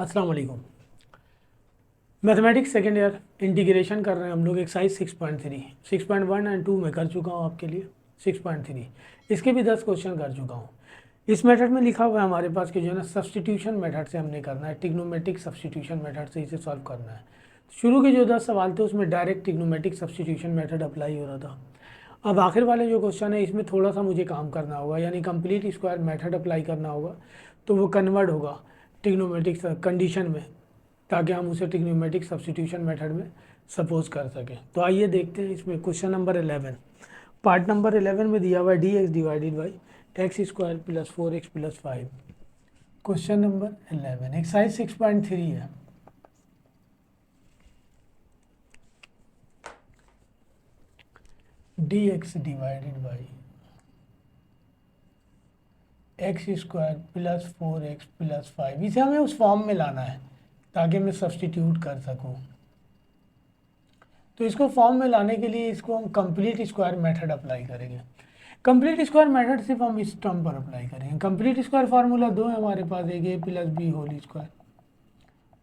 अस्सलाम वालेकुम। Mathematics second year integration कर रहे हैं हम लोग। एक्सरसाइज 6.3, 6.1 एंड 2 में कर चुका हूँ आपके लिए। 6.3 इसके भी 10 क्वेश्चन कर चुका हूँ। इस मेथड में लिखा हुआ है हमारे पास कि जो है ना सब्सटीट्यूशन मेथड से हमने करना है, ट्रिग्नोमेट्रिक सब्सटीट्यूशन मेथड से इसे सॉल्व करना है। शुरू के जो 10 सवाल थे उसमें direct trigonometric substitution method apply हो रहा था। अब आखिर वाले जो क्वेश्चन है इसमें थोड़ा सा मुझे काम करना होगा, यानी कंप्लीट स्क्वायर मेथड अप्लाई करना होगा, तो वो कन्वर्ट होगा ट्रिग्नोमेट्रिक कंडीशन में, ताकि हम उसे ट्रिग्नोमेट्रिक सब्सटीट्यूशन मेथड में सपोज कर सकें। तो आइए देखते हैं इसमें क्वेश्चन नंबर 11। पार्ट नंबर 11 में दिया हुआ है d x divided by x square plus 4x plus 5। Question number 11 exercise 6.3 है। D x divided by x square plus 4x plus 5, इसे हमें उस फॉर्म में लाना है ताकि मैं सब्सटीट्यूट कर सकूं। तो इसको फॉर्म में लाने के लिए इसको हम कंप्लीट स्क्वायर मेथड अप्लाई करेंगे। कंप्लीट स्क्वायर मेथड सिर्फ हम इस टर्म पर अप्लाई करेंगे। कंप्लीट स्क्वायर फार्मूला दो है हमारे पास, एक A plus B whole square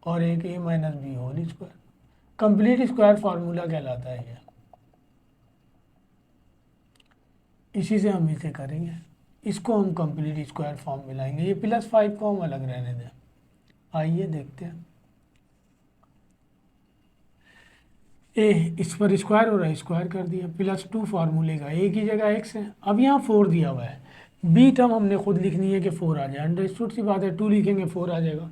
और एक A minus B whole square. Complete square formula कहलाता है ये। इसी से हम इसे करेंगे, इसको हम कंप्लीट स्क्वायर फॉर्म में लाएंगे। ये प्लस 5 को हम अलग रहने दें। आइए देखते हैं। ए इस पर स्क्वायर हो रहा है, स्क्वायर कर दिया। प्लस 2 फार्मूले का ए की जगह एक्स है। अब यहाँ 4 दिया हुआ है, बी टर्म हमने खुद लिखनी है कि 4 आ जाए। अंडरस्टूड सी बात है, 2 लिखेंगे 4 आ जाएगा।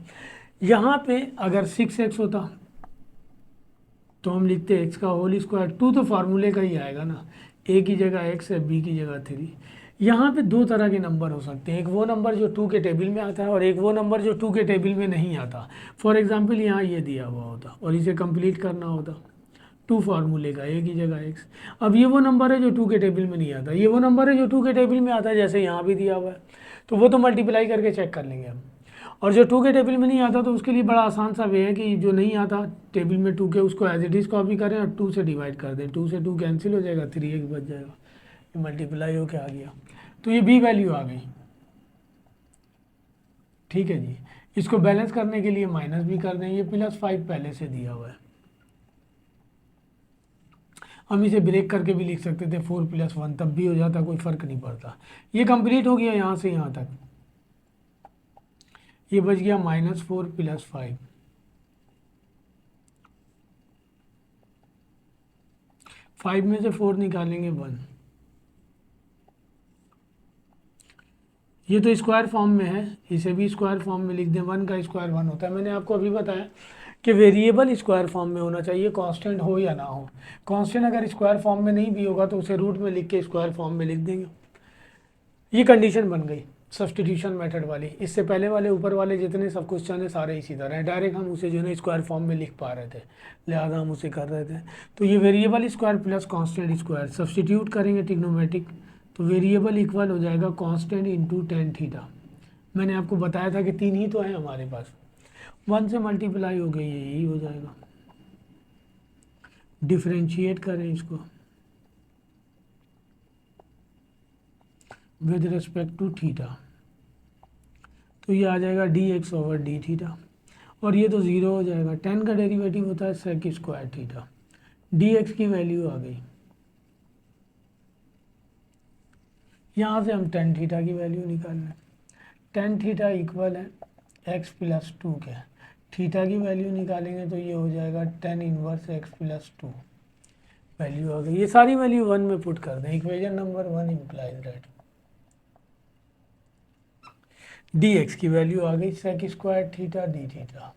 यहाँ पे अगर 6x होता तो हम लिखते एक्स का होल स्क्वायर। 2 तो फार्मूले का ही आएगा ना, ए की जगह एक्स है, बी की जगह 3। यहाँ पे दो तरह के नंबर हो सकते हैं, एक वो नंबर जो 2 के टेबल में आता है और एक वो नंबर जो 2 के टेबल में नहीं आता। फॉर एग्जाम्पल यहाँ ये दिया हुआ होता और इसे कंप्लीट करना होता, 2 फार्मूले का ए की जगह एक्स। अब ये वो नंबर है जो 2 के टेबल में नहीं आता, ये वो नंबर है जो 2 के टेबल में आता है, जैसे यहाँ भी दिया हुआ है। तो वो तो मल्टीप्लाई करके चेक कर लेंगे हम। और जो 2 के टेबल में नहीं आता तो उसके लिए बड़ा आसान सा वे है कि जो नहीं आता टेबल में 2 के, उसको एज इट इज़ कॉपी करें और 2 से डिवाइड कर दें। 2 से 2 कैंसिल हो जाएगा, 3x बच जाएगा, ये मल्टीप्लाई होके आ गया। तो ये बी वैल्यू आ गई। ठीक है जी। इसको बैलेंस करने के लिए माइनस भी कर दें, ये प्लस 5 पहले से दिया हुआ है। हम इसे ब्रेक करके भी लिख सकते थे 4 + 1, तब भी हो जाता, कोई फ़र्क नहीं पड़ता। ये कंप्लीट हो गया यहाँ से यहाँ तक। ये बच गया -4 + 5। 5 में से 4 निकालेंगे 1। ये तो स्क्वायर फॉर्म में है, इसे भी स्क्वायर फॉर्म में लिख दें। 1 का स्क्वायर 1 होता है। मैंने आपको अभी बताया कि वेरिएबल स्क्वायर फॉर्म में होना चाहिए, कांस्टेंट हो या ना हो। कांस्टेंट अगर स्क्वायर फॉर्म में नहीं भी होगा तो उसे रूट में लिख के स्क्वायर फॉर्म में लिख देंगे। ये कंडीशन बन गई सब्सटीट्यूशन मेथड वाली। इससे पहले वाले ऊपर वाले जितने सब क्वेश्चन है सारे इसी तरह हैं, डायरेक्ट हम उसे जो है स्क्वायर फॉर्म में लिख पा रहे थे, लिहाजा हम उसे कर रहे थे। तो ये variable square plus constant square substitute करेंगे ट्रिग्नोमेट्रिक, तो वेरिएबल इक्वल हो जाएगा कांस्टेंट इंटू टेन थीटा। मैंने आपको बताया था कि 3 ही तो है हमारे पास, 1 से मल्टीप्लाई हो गई, यही हो जाएगा। डिफ्रेंशिएट करें इसको विद रिस्पेक्ट टू थीटा, तो ये आ जाएगा dx/d थीटा, और ये तो ज़ीरो हो जाएगा। 10 का डेरिवेटिव होता है सेक स्क्वायर थीटा। dx की वैल्यू आ गई। यहाँ से हम tan थीटा की वैल्यू निकाल लें। tan थीटा इक्वल है x + 2 के। थीटा की वैल्यू निकालेंगे तो ये हो जाएगा tan इनवर्स x + 2। वैल्यू आ गई। ये सारी वैल्यू 1 में पुट कर दें। Equation number 1 implies that dx की वैल्यू आ गई sec square theta d theta.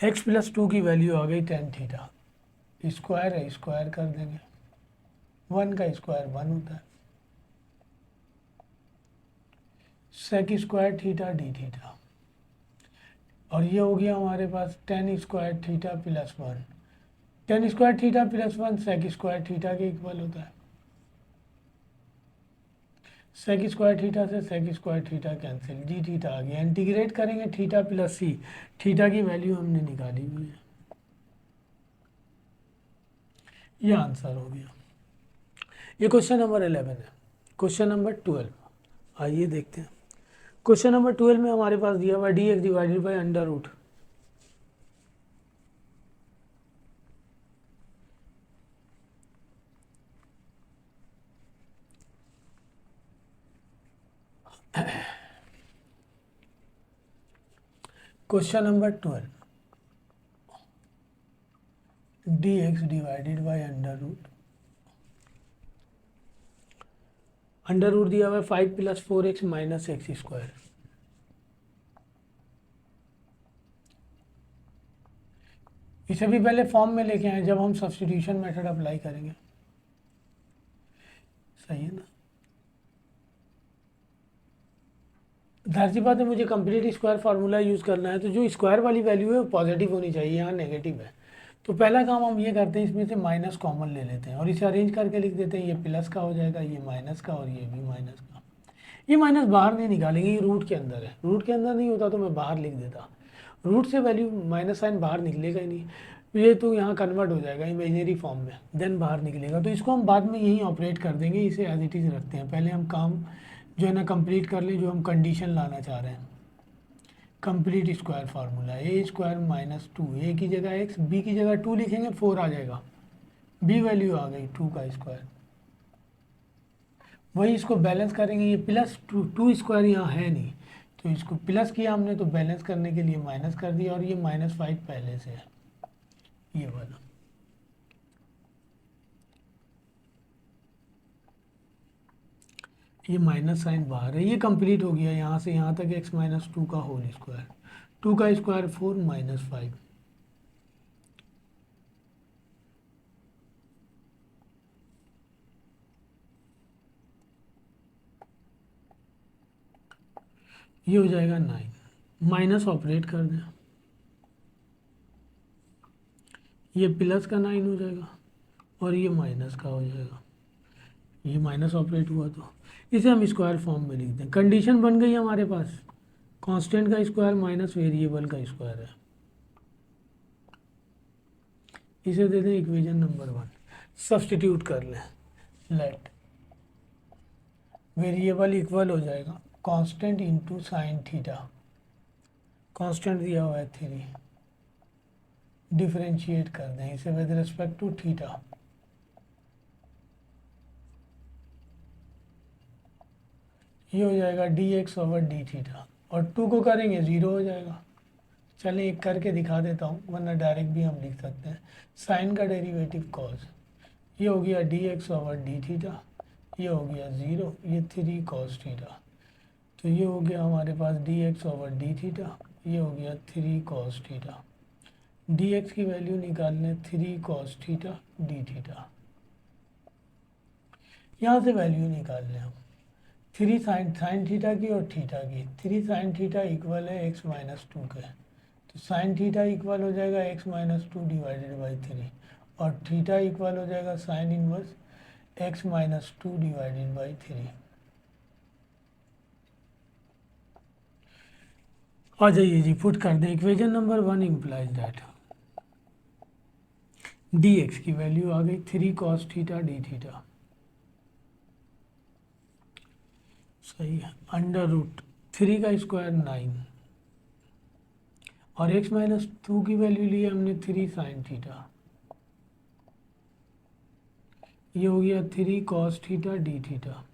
x + 2 की वैल्यू आ गई tan थीटा। स्क्वायर है, स्क्वायर कर देंगे। 1 का स्क्वायर 1 होता है। Sec square theta d theta, और ये हो गया हमारे पास tan square theta + 1। tan square theta + 1 sec square theta के इक्वल होता है। सेक स्क्वायर थीटा से sec square theta cancel, d theta आ गया। इंटीग्रेट करेंगे थीटा + c, थीटा की वैल्यू हमने निकाली हुई है। ये आंसर हो गया। ये क्वेश्चन नंबर 11 है। क्वेश्चन नंबर 12 आइए देखते हैं। क्वेश्चन नंबर 12 में हमारे पास दिया हुआ d x divided by under root. Question number 12 d x divided by under root दिया हुआ है 5 + 4x - x²। इसे भी पहले फॉर्म में लेके आए जब हम सब्स्टिट्यूशन मेथड अप्लाई करेंगे। सही है ना? जाहिर सी बात है मुझे कंप्लीट स्क्वायर फार्मूला यूज़ करना है, तो जो स्क्वायर वाली वैल्यू है वो पॉजिटिव होनी चाहिए, यहाँ नेगेटिव है। तो पहला काम हम ये करते हैं, इसमें से माइनस कॉमन ले लेते हैं और इसे अरेंज करके लिख देते हैं। ये प्लस का हो जाएगा, ये माइनस का, और ये भी माइनस का। ये माइनस बाहर नहीं निकालेंगे, ये रूट के अंदर है। रूट के अंदर नहीं होता तो मैं बाहर लिख देता। रूट से वैल्यू माइनस साइन बाहर निकलेगा ही नहीं, ये तो यहाँ कन्वर्ट हो जाएगा इमेजिनरी फॉर्म में, देन बाहर निकलेगा। तो इसको हम बाद में यहीं ऑपरेट कर देंगे, इसे एज इट इज़ रखते हैं। पहले हम काम जो है ना कंप्लीट कर लें, जो हम कंडीशन लाना चाह रहे हैं। Complete square formula a² - 2, a की जगह x, b की जगह 2 लिखेंगे, 4 आ जाएगा। b वैल्यू आ गई 2 का स्क्वायर। वही इसको बैलेंस करेंगे, ये प्लस 2 स्क्वायर यहाँ है नहीं, तो इसको प्लस किया हमने, तो बैलेंस करने के लिए माइनस कर दिया, और ये -5 पहले से है, ये वाला। ये माइनस साइन बाहर है, ये कंप्लीट हो गया यहाँ से यहाँ तक x - 2 का होल स्क्वायर। 2 का स्क्वायर 4 - 5। ये हो जाएगा 9, माइनस ऑपरेट कर दें, ये प्लस का 9 हो जाएगा और ये माइनस का हो जाएगा। ये माइनस ऑपरेट हुआ तो इसे हम स्क्वायर फॉर्म में लिख दें। कंडीशन बन गई हमारे पास, कांस्टेंट का स्क्वायर माइनस वेरिएबल का स्क्वायर है। इसे दे दें इक्वेशन नंबर 1। सब्स्टिट्यूट कर लें, लेट वेरिएबल इक्वल हो जाएगा constant into sine theta. Constant दिया हुआ है 3, डिफरेंशिएट कर दें इसे विद रिस्पेक्ट टू थीटा। ये हो जाएगा dx/d थीटा, और 2 को करेंगे 0 हो जाएगा। चलें एक करके दिखा देता हूँ, वरना डायरेक्ट भी हम लिख सकते हैं। साइन का डेरिवेटिव कॉस, ये हो गया dx/d थीटा, ये हो गया 0, ये 3 cos थीटा। तो ये हो गया हमारे पास dx/d थीटा, ये हो गया 3 cos थीटा। dx की वैल्यू निकाल लें 3 cos थीटा d थीटा। यहाँ से वैल्यू निकाल लें हम 3 साइन थीटा की और थीटा की। 3 साइन थीटा इक्वल है x - 2 के, तो साइन थीटा इक्वल हो जाएगा x - 2 डिवाइडेड बाई 3, और थीटा इक्वल हो जाएगा sign inverse x - 2 divided by 3। आ जाइए जी, पुट कर दें। Equation number 1 implies that dx की वैल्यू आ गई 3 cos थीटा d थीटा। सही है। अंडर रूट 3 का स्क्वायर 9, और x - 2 की वैल्यू ली हमने 3 साइन थीटा। ये हो गया 3 cos थीटा d थीटा।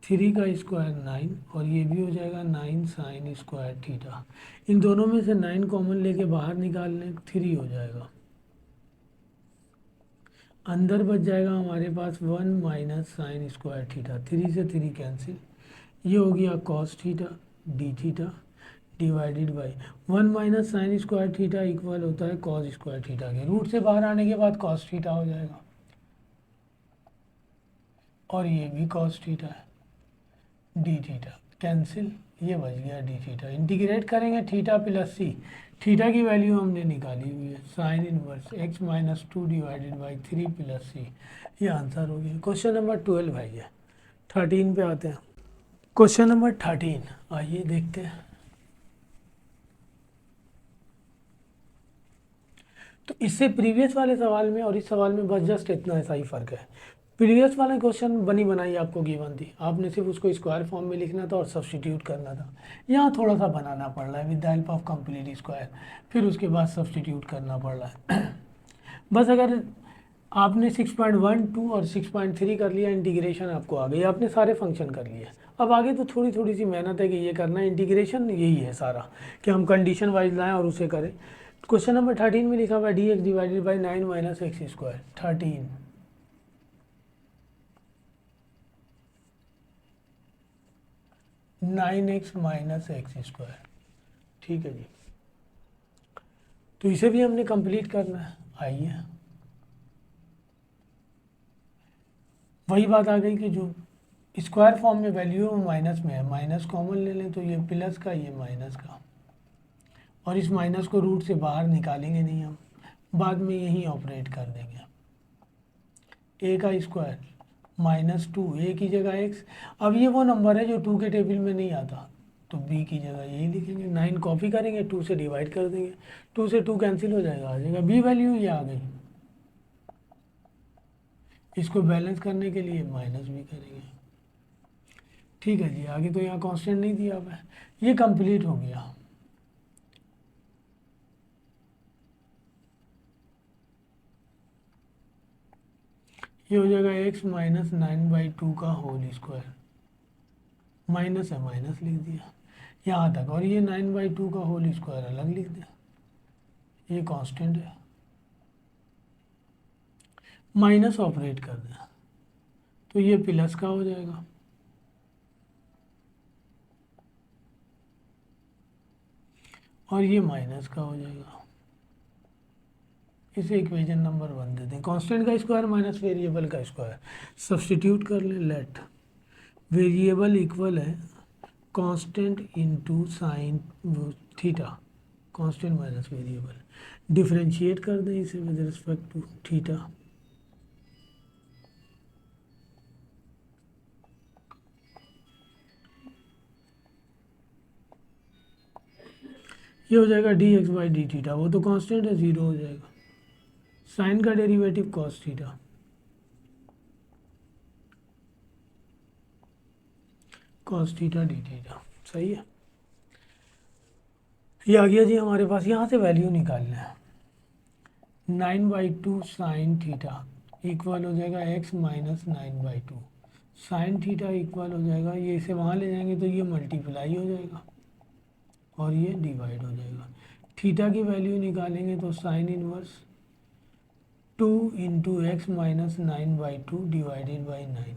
3 का स्क्वायर 9, और ये भी हो जाएगा 9 साइन स्क्वायर थीटा। इन दोनों में से 9 कॉमन लेके बाहर निकाल लें, 3 हो जाएगा। अंदर बच जाएगा हमारे पास 1 माइनस साइन स्क्वायर थीटा। 3 से 3 कैंसिल, ये हो गया cos theta d theta divided by 1 minus sine square theta equal होता है cos स्क्वायर थीटा के। रूट से बाहर आने के बाद cos थीटा हो जाएगा, और ये भी cos थीटा है, d थीटा कैंसिल, ये बच गया d थीटा। इंटीग्रेट करेंगे थीटा प्लस सी, थीटा की वैल्यू हमने निकाली हुई है sine inverse x - 2 divided by 3 plus C. ये आंसर हो गया। क्वेश्चन नंबर 12 भाई है। 13 पे आते हैं। क्वेश्चन नंबर 13 आइए देखते हैं। तो इससे प्रीवियस वाले सवाल में और इस सवाल में बस जस्ट इतना ऐसा ही फ़र्क है। प्रीवियस वाला क्वेश्चन बनी बनाई आपको गिवन थी, आपने सिर्फ उसको स्क्वायर फॉर्म में लिखना था और सब्सटीट्यूट करना था। यहाँ थोड़ा सा बनाना पड़ रहा है with the help of complete square, फिर उसके बाद सब्सटीट्यूट करना पड़ रहा है। बस अगर आपने 6.12 और 6.3 कर लिया, इंटीग्रेशन आपको आ गई, आपने सारे फंक्शन कर लिए। अब आगे तो थोड़ी थोड़ी सी मेहनत है कि ये करना है। इंटीग्रेशन यही है सारा कि हम कंडीशन वाइज लाएँ और उसे करें। क्वेश्चन नंबर 13 में लिखा हुआ है d x divided by 9 minus x square. 13 9x minus x square. ठीक है जी, तो इसे भी हमने कंप्लीट करना है। आइए, वही बात आ गई कि जो स्क्वायर फॉर्म में वैल्यू है वो माइनस में है, माइनस कॉमन ले लें तो ये प्लस का, ये माइनस का, और इस माइनस को रूट से बाहर निकालेंगे नहीं हम, बाद में यही ऑपरेट कर देंगे। ए का स्क्वायर -2, ए की जगह एक्स। अब ये वो नंबर है जो 2 के टेबल में नहीं आता, तो बी की जगह यही लिखेंगे। 9 कॉपी करेंगे, 2 से डिवाइड कर देंगे, 2 से 2 कैंसिल हो जाएगा, आ जाएगा बी वैल्यू ये आ गई। इसको बैलेंस करने के लिए माइनस भी करेंगे। ठीक है जी, आगे तो यहाँ कांस्टेंट नहीं दिया हुआ है, ये कंप्लीट हो गया। ये हो जाएगा x माइनस 9/2 का होल स्क्वायर, माइनस है माइनस लिख दिया यहाँ तक, और ये 9/2 का होल स्क्वायर अलग लिख दिया, ये कांस्टेंट है, माइनस ऑपरेट कर दिया तो ये प्लस का हो जाएगा। और ये माइनस का हो जाएगा। इसे इक्वेशन नंबर 1 देते हैं। कांस्टेंट का स्क्वायर माइनस वेरिएबल का स्क्वायर, सब्सटीट्यूट कर ले। लेट वेरिएबल इक्वल है constant into sine theta, constant minus variable, differentiate कर दें इसे विद रिस्पेक्ट टू थीटा। ये हो जाएगा D x by D theta, वो तो कांस्टेंट है, ज़ीरो हो जाएगा। साइन का derivative cos theta, cos theta D theta, सही है। ये आ गया जी हमारे पास। यहाँ से वैल्यू निकालना है। 9/2 साइन थीटा इक्वल हो जाएगा x minus 9/2, sine theta equal हो जाएगा, ये इसे वहाँ ले जाएंगे तो ये मल्टीप्लाई हो जाएगा और ये डिवाइड हो जाएगा। थीटा की वैल्यू निकालेंगे तो sign inverse 2 into x minus 9/2 divided by 9,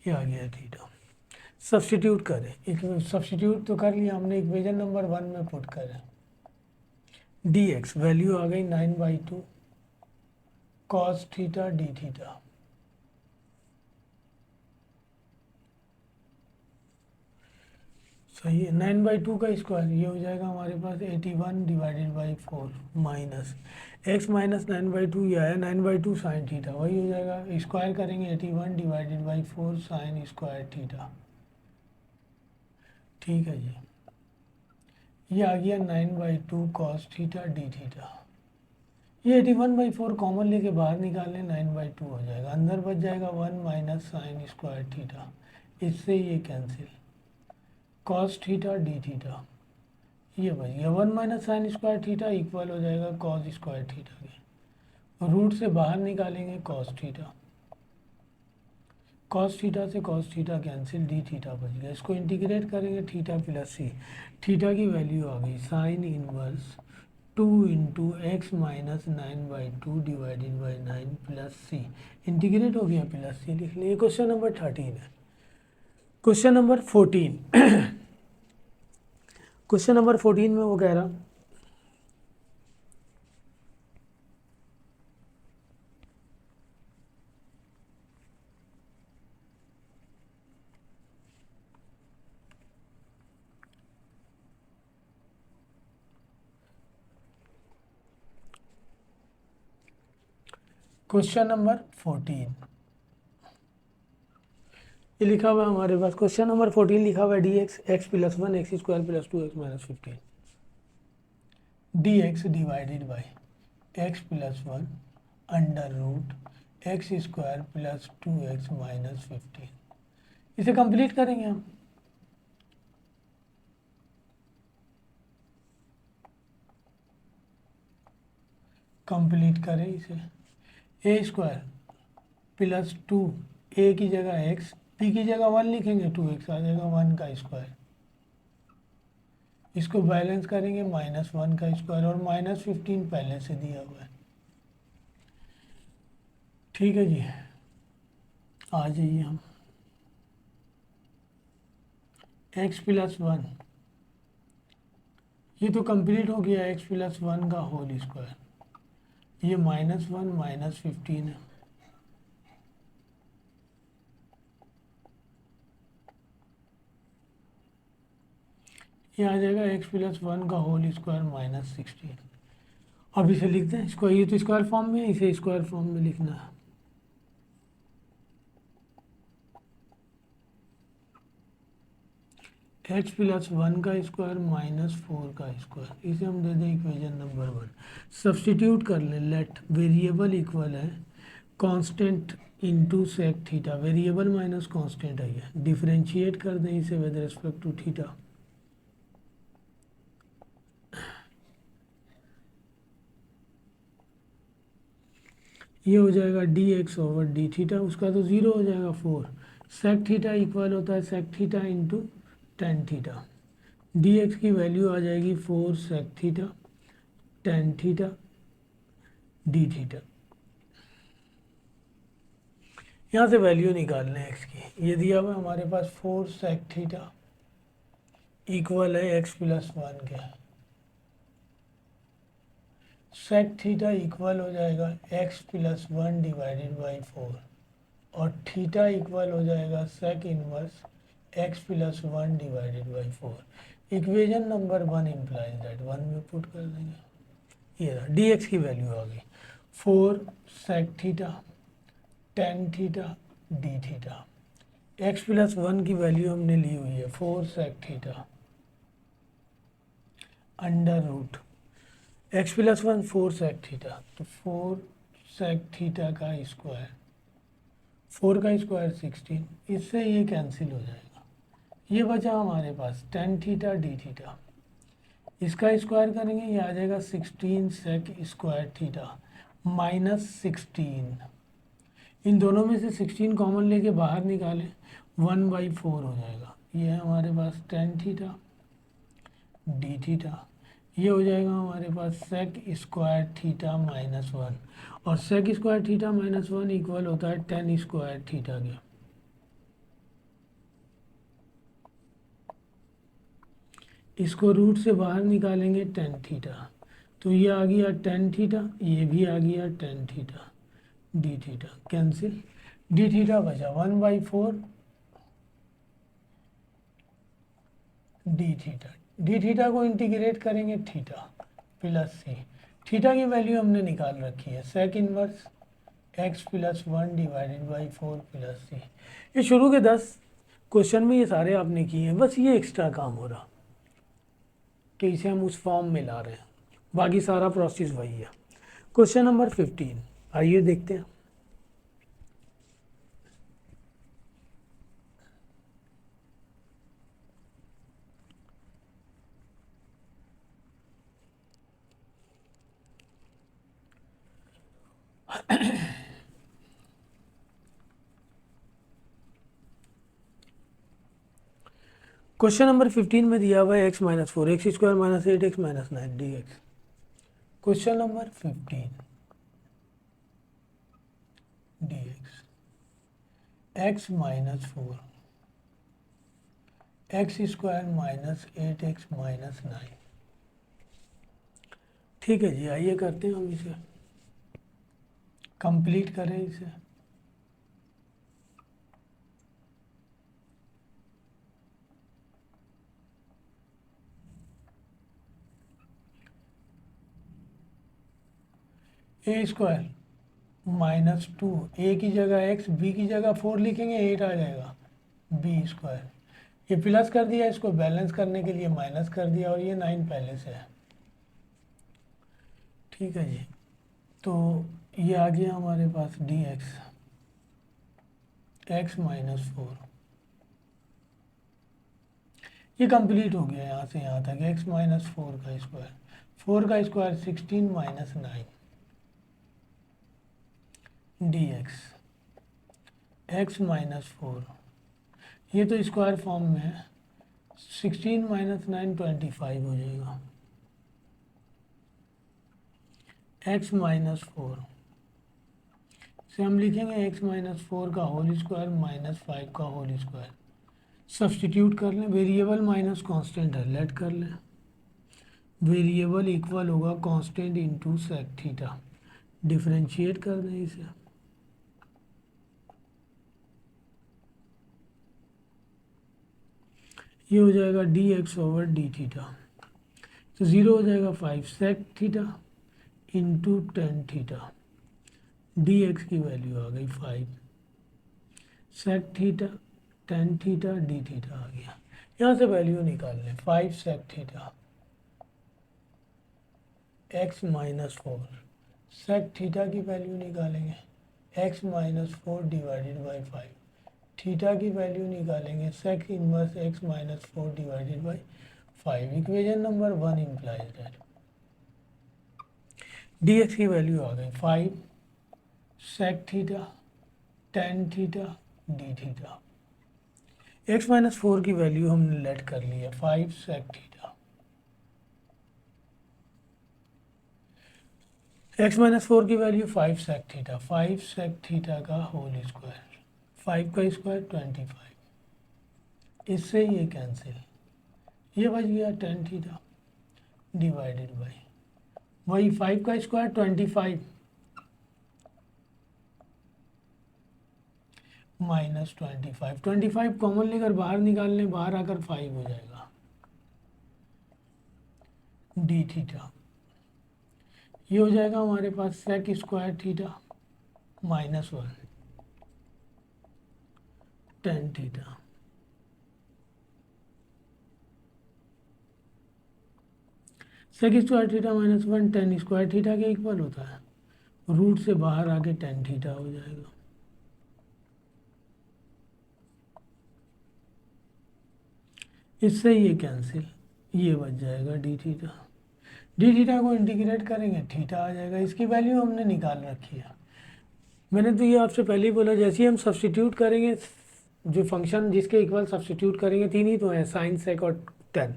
ये आ गया थीटा। सब्सटीट्यूट करें, एक सब्सटीट्यूट तो कर लिया हमने, इक्वेशन नंबर 1 में पुट करें। डी एक्स वैल्यू आ गई 9/2 कॉस थीटा डी थीटा, सही है। 9/2 का स्क्वायर ये हो जाएगा हमारे पास 81 divided by 4 minus x minus 9/2, ये आया 9/2 साइन थीटा, वही हो जाएगा। स्क्वायर करेंगे 81 divided by 4 sign square theta. ठीक है जी, ये आ गया 9/2 कॉस थीटा डी थीटा। ये 81/4 कॉमन लेके बाहर निकालें, 9/2 हो जाएगा, अंदर बच जाएगा 1 माइनस साइन स्क्वायर थीटा, इससे ये cancel, cos theta D theta, ये बच गया 1 minus sine square theta equal हो जाएगा कॉस स्क्वायर थीटा के, रूट से बाहर निकालेंगे कॉस थीटा, कॉस थीटा से cos theta cancel, D theta बच गया। इसको इंटीग्रेट करेंगे थीटा प्लस सी, थीटा की वैल्यू आ गई sine inverse 2 into x minus 9/2 divided by 9 plus c, integrate हो गया प्लस सी लिख लिया। क्वेश्चन नंबर 13 है। क्वेश्चन नंबर 14 क्वेश्चन नंबर 14 में वो कह रहा क्वेश्चन नंबर 14, ये लिखा हुआ है हमारे पास। क्वेश्चन नंबर 14 लिखा हुआ है d x x plus 1 x² plus 2x minus 15 d x divided by x plus one under root x square plus 2x minus 15। इसे कंप्लीट करेंगे हम। कंप्लीट करें इसे, ए स्क्वायर प्लस 2, ए की जगह एक्स, बी की जगह 1 लिखेंगे, 2x आ जाएगा 1 का स्क्वायर। इसको बैलेंस करेंगे -1 का स्क्वायर और -15 पहले से दिया हुआ है। ठीक है जी, आ जाइए हम। x प्लस वन, ये तो कंप्लीट हो गया, x प्लस वन का होल स्क्वायर, ये -1 -15 है। ये आ जाएगा x प्लस वन का होल स्क्वायर -16। अब इसे लिखते हैं, इसको, ये तो स्क्वायर फॉर्म में है, इसे स्क्वायर फॉर्म में लिखना है। एच प्लस वन का स्क्वायर -4 का स्क्वायर, इसे हम दे दें इक्वेशन नंबर 1। सब्सटीट्यूट कर लें, लेट वेरिएबल इक्वल है constant into sec theta, variable minus constant है, ये डिफरेंशिएट कर दें इसे विद रिस्पेक्ट टू थीटा। ये हो जाएगा D X over D theta, उसका तो ज़ीरो हो जाएगा 4। सेक थीटा इक्वल होता है sec theta into tan theta, D x की वैल्यू आ जाएगी 4 sec theta tan theta D theta. यहाँ से वैल्यू निकाल लें एक्स की, ये दिया हुआ हमारे पास 4 सेक थीटा इक्वल है एक्स प्लस वन के, सेक थीटा इक्वल हो जाएगा x plus one divided by 4 और थीटा इक्वल हो जाएगा sec inverse x plus one divided by 4। Equation number 1 implies that, 1 में पुट कर देंगे। ये डी एक्स की वैल्यू आ गई 4 sec theta tan theta D theta. X plus one की वैल्यू हमने ली हुई है 4 sec theta under root x plus one 4 sec theta, तो 4 सेक थीटा का स्क्वायर, 4 का स्क्वायर 16, इससे ये कैंसिल हो जाएगा। ये बचा हमारे पास टेन थीटा डी थीटा, इसका स्क्वायर करेंगे, ये आ जाएगा 16 सेक स्क्वायर थीटा -16। इन दोनों में से 16 कॉमन लेके बाहर निकालें, 1/4 हो जाएगा। ये है हमारे पास टेन थीटा डी थीटा, ये हो जाएगा हमारे पास सेक स्क्वायर थीटा -1, और सेक स्क्वायर थीटा -1 इक्वल होता है टेन स्क्वायर थीटा के। इसको रूट से बाहर निकालेंगे टेन थीटा, तो ये आ गया टेन थीटा, ये भी आ गया tan theta D theta, cancel, D theta बचा 1/4 डी थीटा। डी थीटा को इंटीग्रेट करेंगे थीटा प्लस सी, थीटा की वैल्यू हमने निकाल रखी है sec inverse x plus one divided by 4 plus C. ये शुरू के 10 क्वेश्चन में ये सारे आपने किए हैं, बस ये एक्स्ट्रा काम हो रहा कि इसे हम उस फॉर्म में ला रहे हैं, बाकी सारा प्रोसेस वही है। क्वेश्चन नंबर 15, आइए देखते हैं। क्वेश्चन नंबर 15 में दिया हुआ है x - 4 x square -8x -9 d x. Question number 15 d x -4 x square -8x -9। ठीक है जी, आइए करते हैं हम इसे, कंप्लीट करें इसे। ए स्क्वायर -2, ए की जगह x, बी की जगह 4 लिखेंगे, 8 आ जाएगा बी स्क्वायर। ये प्लस कर दिया, इसको बैलेंस करने के लिए माइनस कर दिया, और ये 9 पहले से है। ठीक है जी, तो ये आ गया हमारे पास डी एक्स, एक्स माइनस 4, ये कंप्लीट हो गया यहाँ से यहाँ तक। एक्स माइनस 4 का स्क्वायर, 4 का square 16 minus 9 d x, x minus 4, ये तो स्क्वायर फॉर्म में है, 16 माइनस 9 25 हो जाएगा। एक्स माइनस 4 से हम लिखेंगे एक्स माइनस 4 का होल स्क्वायर माइनस 5 का होल स्क्वायर। सब्सटीट्यूट कर लें, वेरिएबल माइनस कांस्टेंट है, लेट कर लें। वेरिएबल इक्वल होगा constant into sec theta, differentiate कर दें इसे। ये हो जाएगा D X over D theta, तो 0 हो जाएगा 5 sec theta into tan theta, D x की वैल्यू आ गई 5 sec theta tan theta D theta आ गया। यहाँ से वैल्यू निकाल लें, 5 sec theta x minus 4, sec theta की वैल्यू निकालेंगे x minus 4 divided by 5, theta की वैल्यू निकालेंगे sec inverse x minus 4 divided by 5। Equation number 1 implies that d x की वैल्यू आ गई 5 sec theta tan theta D theta. X minus 4 की value हमने late कर ली है 5 सेक थीटा, एक्स माइनस 4 की value 5 sec theta, 5 sec theta का whole square, 5 का स्क्वायर 25, इससे ये कैंसिल, ये बच गया टेन थीटा डिवाइडेड बाई वही 5 का स्क्वायर 25 माइनस 25 कॉमन लेकर बाहर निकाल लें, बाहर आकर 5 हो जाएगा डी थीटा। ये हो जाएगा हमारे पास sec square theta minus 1 tan theta, sec square theta minus 1 tan square theta के इक्वल होता है, रूट से बाहर आके टेन थीटा हो जाएगा। इससे ये कैंसिल, ये बच जाएगा डी थीटा, डी थीटा को इंटीग्रेट करेंगे थीटा आ जाएगा। इसकी वैल्यू हमने निकाल रखी है, मैंने तो ये आपसे पहले ही बोला, जैसे ही हम सब्सटीट्यूट करेंगे जो फंक्शन जिसके इक्वल सब्सटीट्यूट करेंगे, तीन ही तो हैं साइन सेक और टेन,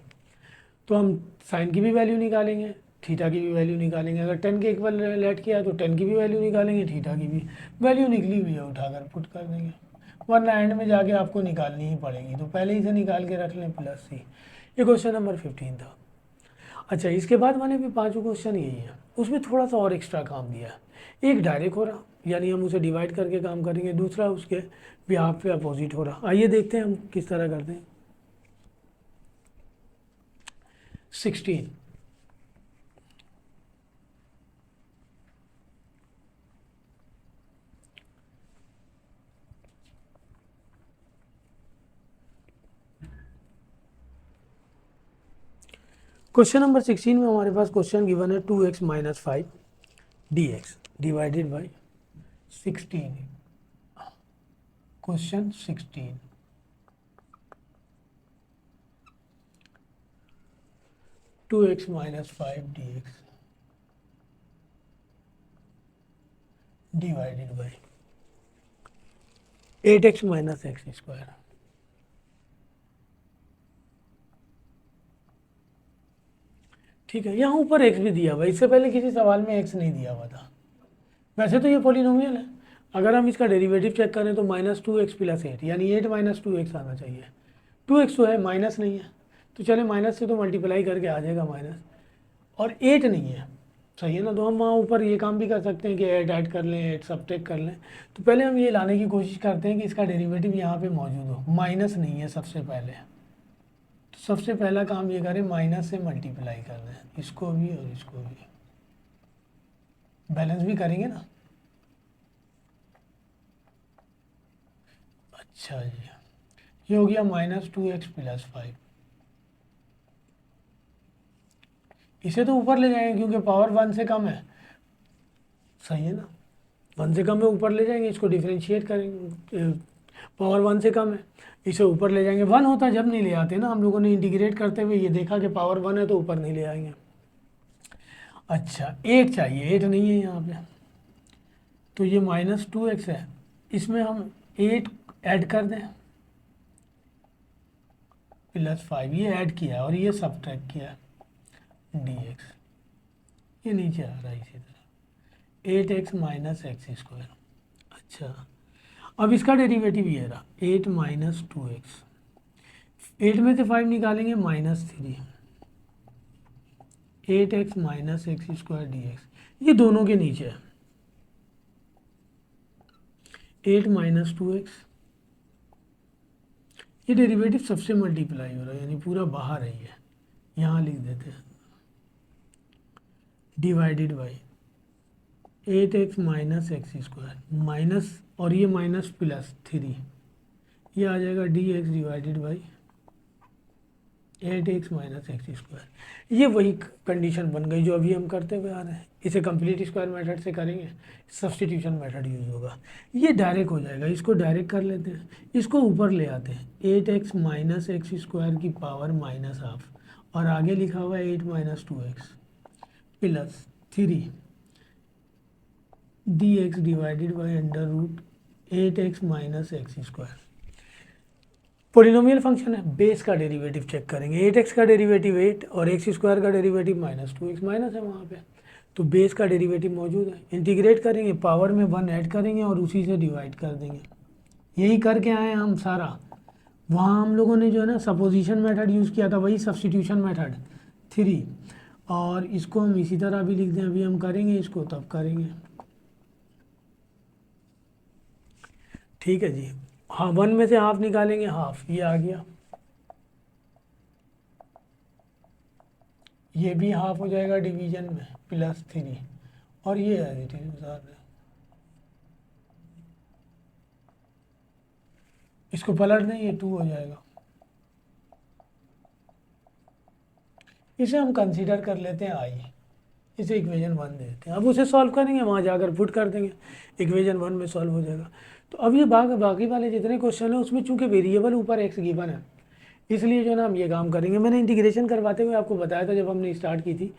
तो हम साइन की भी वैल्यू निकालेंगे थीटा की भी वैल्यू निकालेंगे। अगर टेन के इक्वल लेट किया तो टेन की भी वैल्यू निकालेंगे, थीटा की भी वैल्यू निकली हुई है उठाकर पुट कर देंगे, वरना एंड में जाके आपको निकालनी ही पड़ेगी, तो पहले ही से निकाल के रख लें प्लस सी। ये क्वेश्चन नंबर 15 था। अच्छा, इसके बाद वाले भी पाँचों क्वेश्चन यही हैं, उसमें थोड़ा सा और एक्स्ट्रा काम दिया है। एक डायरेक्ट हो रहा, यानी हम उसे डिवाइड करके काम करेंगे, दूसरा उसके बिहाफ पे अपोजिट हो रहा। आइए देखते हैं हम किस तरह करते हैं। 16 क्वेश्चन नंबर 16 में हमारे पास क्वेश्चन गिवन है 2x minus 5 d x divided by 16। Question 16, two x minus 5 d x divided by 8x minus x square. ठीक है, यहाँ ऊपर x भी दिया हुआ है, इससे पहले किसी सवाल में x नहीं दिया हुआ था। वैसे तो ये पॉलिनोमियल है, अगर हम इसका डेरिवेटिव चेक करें तो माइनस 2x प्लस 8 यानी 8 माइनस 2x आना चाहिए। 2x तो है, माइनस नहीं है, तो चले माइनस से तो मल्टीप्लाई करके आ जाएगा माइनस, और 8 नहीं है, सही है ना। तो हम वहाँ ऊपर ये काम भी कर सकते हैं कि ऐड कर लें, ऐड सब्ट्रैक्ट कर लें। तो पहले हम ये लाने की कोशिश करते हैं कि इसका डेरिवेटिव यहाँ पे मौजूद हो, माइनस नहीं है सबसे पहले। तो सबसे पहला काम ये करें, माइनस से मल्टीप्लाई कर दें, इसको भी और इसको भी, बैलेंस भी करेंगे ना। अच्छा जी, ये हो गया माइनस 2x प्लस 5, इसे तो ऊपर ले जाएंगे क्योंकि पावर 1 से कम है, सही है ना, 1 से कम है ऊपर ले जाएंगे, इसको डिफ्रेंशिएट करेंगे, पावर 1 से कम है, इसे ऊपर ले जाएंगे। 1 होता जब नहीं ले आते ना, हम लोगों ने इंटीग्रेट करते हुए ये देखा कि पावर 1 है तो ऊपर नहीं ले आएंगे। अच्छा 8 चाहिए, 8 नहीं है यहाँ पे, तो ये -2x है, इसमें हम 8 ऐड कर दें +5, ये ऐड किया और ये सब्ट्रैक्ट किया dx, ये नीचे आ रहा है इसी तरह 8x - x²। अच्छा अब इसका डेरिवेटिव ये रहा 8 - 2x, 8 में से 5 निकालेंगे -3, 8x - x² dx, ये दोनों के नीचे है 8 - 2x, ये डेरिवेटिव सबसे मल्टीप्लाई हो रहा है यानी पूरा बाहर है, ये यहाँ लिख देते हैं divided by 8x - x² minus, और ये -+3, ये आ जाएगा dx divided by 8x - x²। ये वही कंडीशन बन गई जो अभी हम करते हुए आ रहे हैं। इसे कंप्लीट स्क्वायर मेथड से करेंगे, सब्स्टिट्यूशन मेथड यूज होगा, ये डायरेक्ट हो जाएगा। इसको डायरेक्ट कर लेते हैं, इसको ऊपर ले आते हैं 8x - x² की पावर -½ और आगे लिखा हुआ है 8 - 2x +3 dx divided by √8x - x²। Polynomial function है, बेस का डेरिवेटिव चेक करेंगे, 8x का डेरिवेटिव 8 और x² का डेरिवेटिव -2x, माइनस है वहाँ पे, तो बेस का डेरिवेटिव मौजूद है। इंटीग्रेट करेंगे, पावर में 1 ऐड करेंगे और उसी से डिवाइड कर देंगे। यही करके आए हैं हम सारा। वहाँ हम लोगों ने जो है ना सपोजिशन मेथड यूज़ किया था, वही सब्स्टिट्यूशन मेथड 3, और इसको हम इसी तरह भी लिख दें। अभी हम करेंगे इसको, तब करेंगे, ठीक है जी। हाँ 1 में से हाफ निकालेंगे, हाफ ये आ गया, ये भी हाफ हो जाएगा डिवीजन में +3, और ये है इसको पलट दें, ये 2 हो जाएगा। इसे हम कंसीडर कर लेते हैं आई, इसे इक्वेशन 1 दे देते हैं। अब उसे सॉल्व करेंगे, वहाँ जाकर पुट कर देंगे, इक्वेशन 1 में सॉल्व हो जाएगा। तो अब ये बाकी वाले जितने क्वेश्चन हैं उसमें चूंकि वेरिएबल ऊपर x गिवन है, इसलिए जो है ना हम ये काम करेंगे। मैंने इंटीग्रेशन करवाते हुए आपको बताया था जब हमने स्टार्ट की थी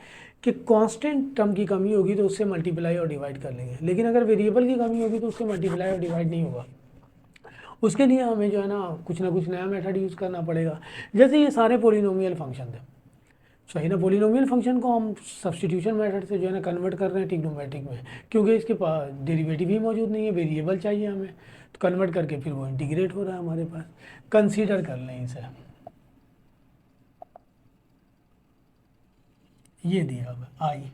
कि कांस्टेंट टर्म की कमी होगी तो उससे मल्टीप्लाई और डिवाइड कर लेंगे, लेकिन अगर वेरिएबल की कमी होगी तो उससे मल्टीप्लाई और डिवाइड नहीं होगा। उसके लिए हमें जो है ना कुछ नया मेथड यूज़ करना पड़ेगा। जैसे ये सारे पोलिनोमियल फंक्शन थे, सही ना, पोलिनोमियल फंक्शन को हम सब्स्टिट्यूशन मेथड से जो है ना कन्वर्ट कर रहे हैं ट्रिग्नोमेट्रिक में, क्योंकि इसके पास डेरिवेटिव ही मौजूद नहीं है, वेरिएबल चाहिए हमें, तो कन्वर्ट करके फिर वो इंटीग्रेट हो रहा है हमारे पास। कंसीडर कर लें इसे, ये दिया हुआ आई,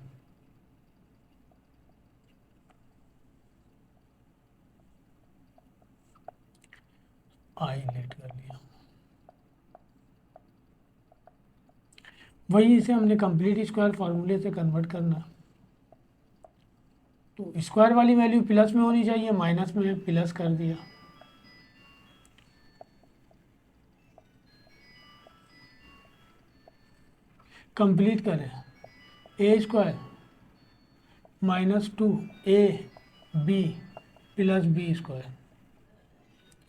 लेट कर लिया, वही इसे हमने कंप्लीट स्क्वायर फार्मूले से कन्वर्ट करना। तो स्क्वायर वाली वैल्यू प्लस में होनी चाहिए, माइनस में प्लस कर दिया, कंप्लीट करें a² -2ab + b²,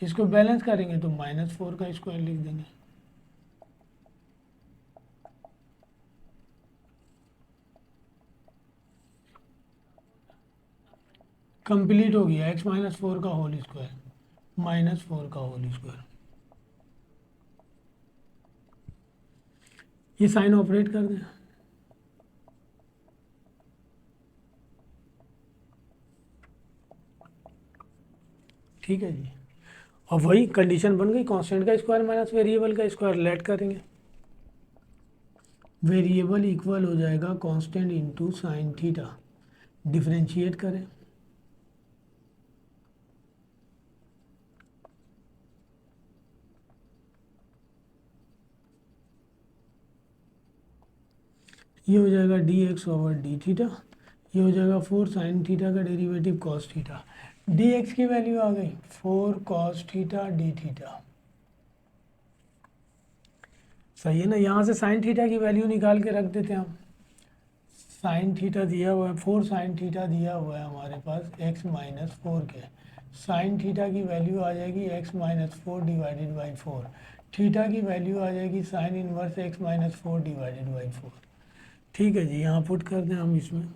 इसको बैलेंस करेंगे तो -4 का स्क्वायर लिख देंगे। कंप्लीट हो गया, x - 4 का होल स्क्वायर -4 का होल स्क्वायर, ये साइन ऑपरेट कर दें, ठीक है जी। और वही कंडीशन बन गई, कांस्टेंट का स्क्वायर माइनस वेरिएबल का स्क्वायर, लेट करेंगे, वेरिएबल इक्वल हो जाएगा constant into sine theta, differentiate करें, ये हो जाएगा dx/d थीटा, ये हो जाएगा 4 साइन थीटा का डेरिवेटिव कॉस थीटा, dx की वैल्यू आ गई 4 cos थीटा d थीटा, सही है ना। यहाँ से साइन थीटा की वैल्यू निकाल के रख देते हैं हम, साइन थीटा दिया हुआ है, 4 साइन थीटा दिया हुआ है हमारे पास x माइनस 4 के। साइन थीटा की वैल्यू आ जाएगी x minus 4 divided by 4। Theta की वैल्यू आ जाएगी sign inverse x minus 4 divided by 4। ठीक है जी, यहाँ पुट कर दें हम इसमें,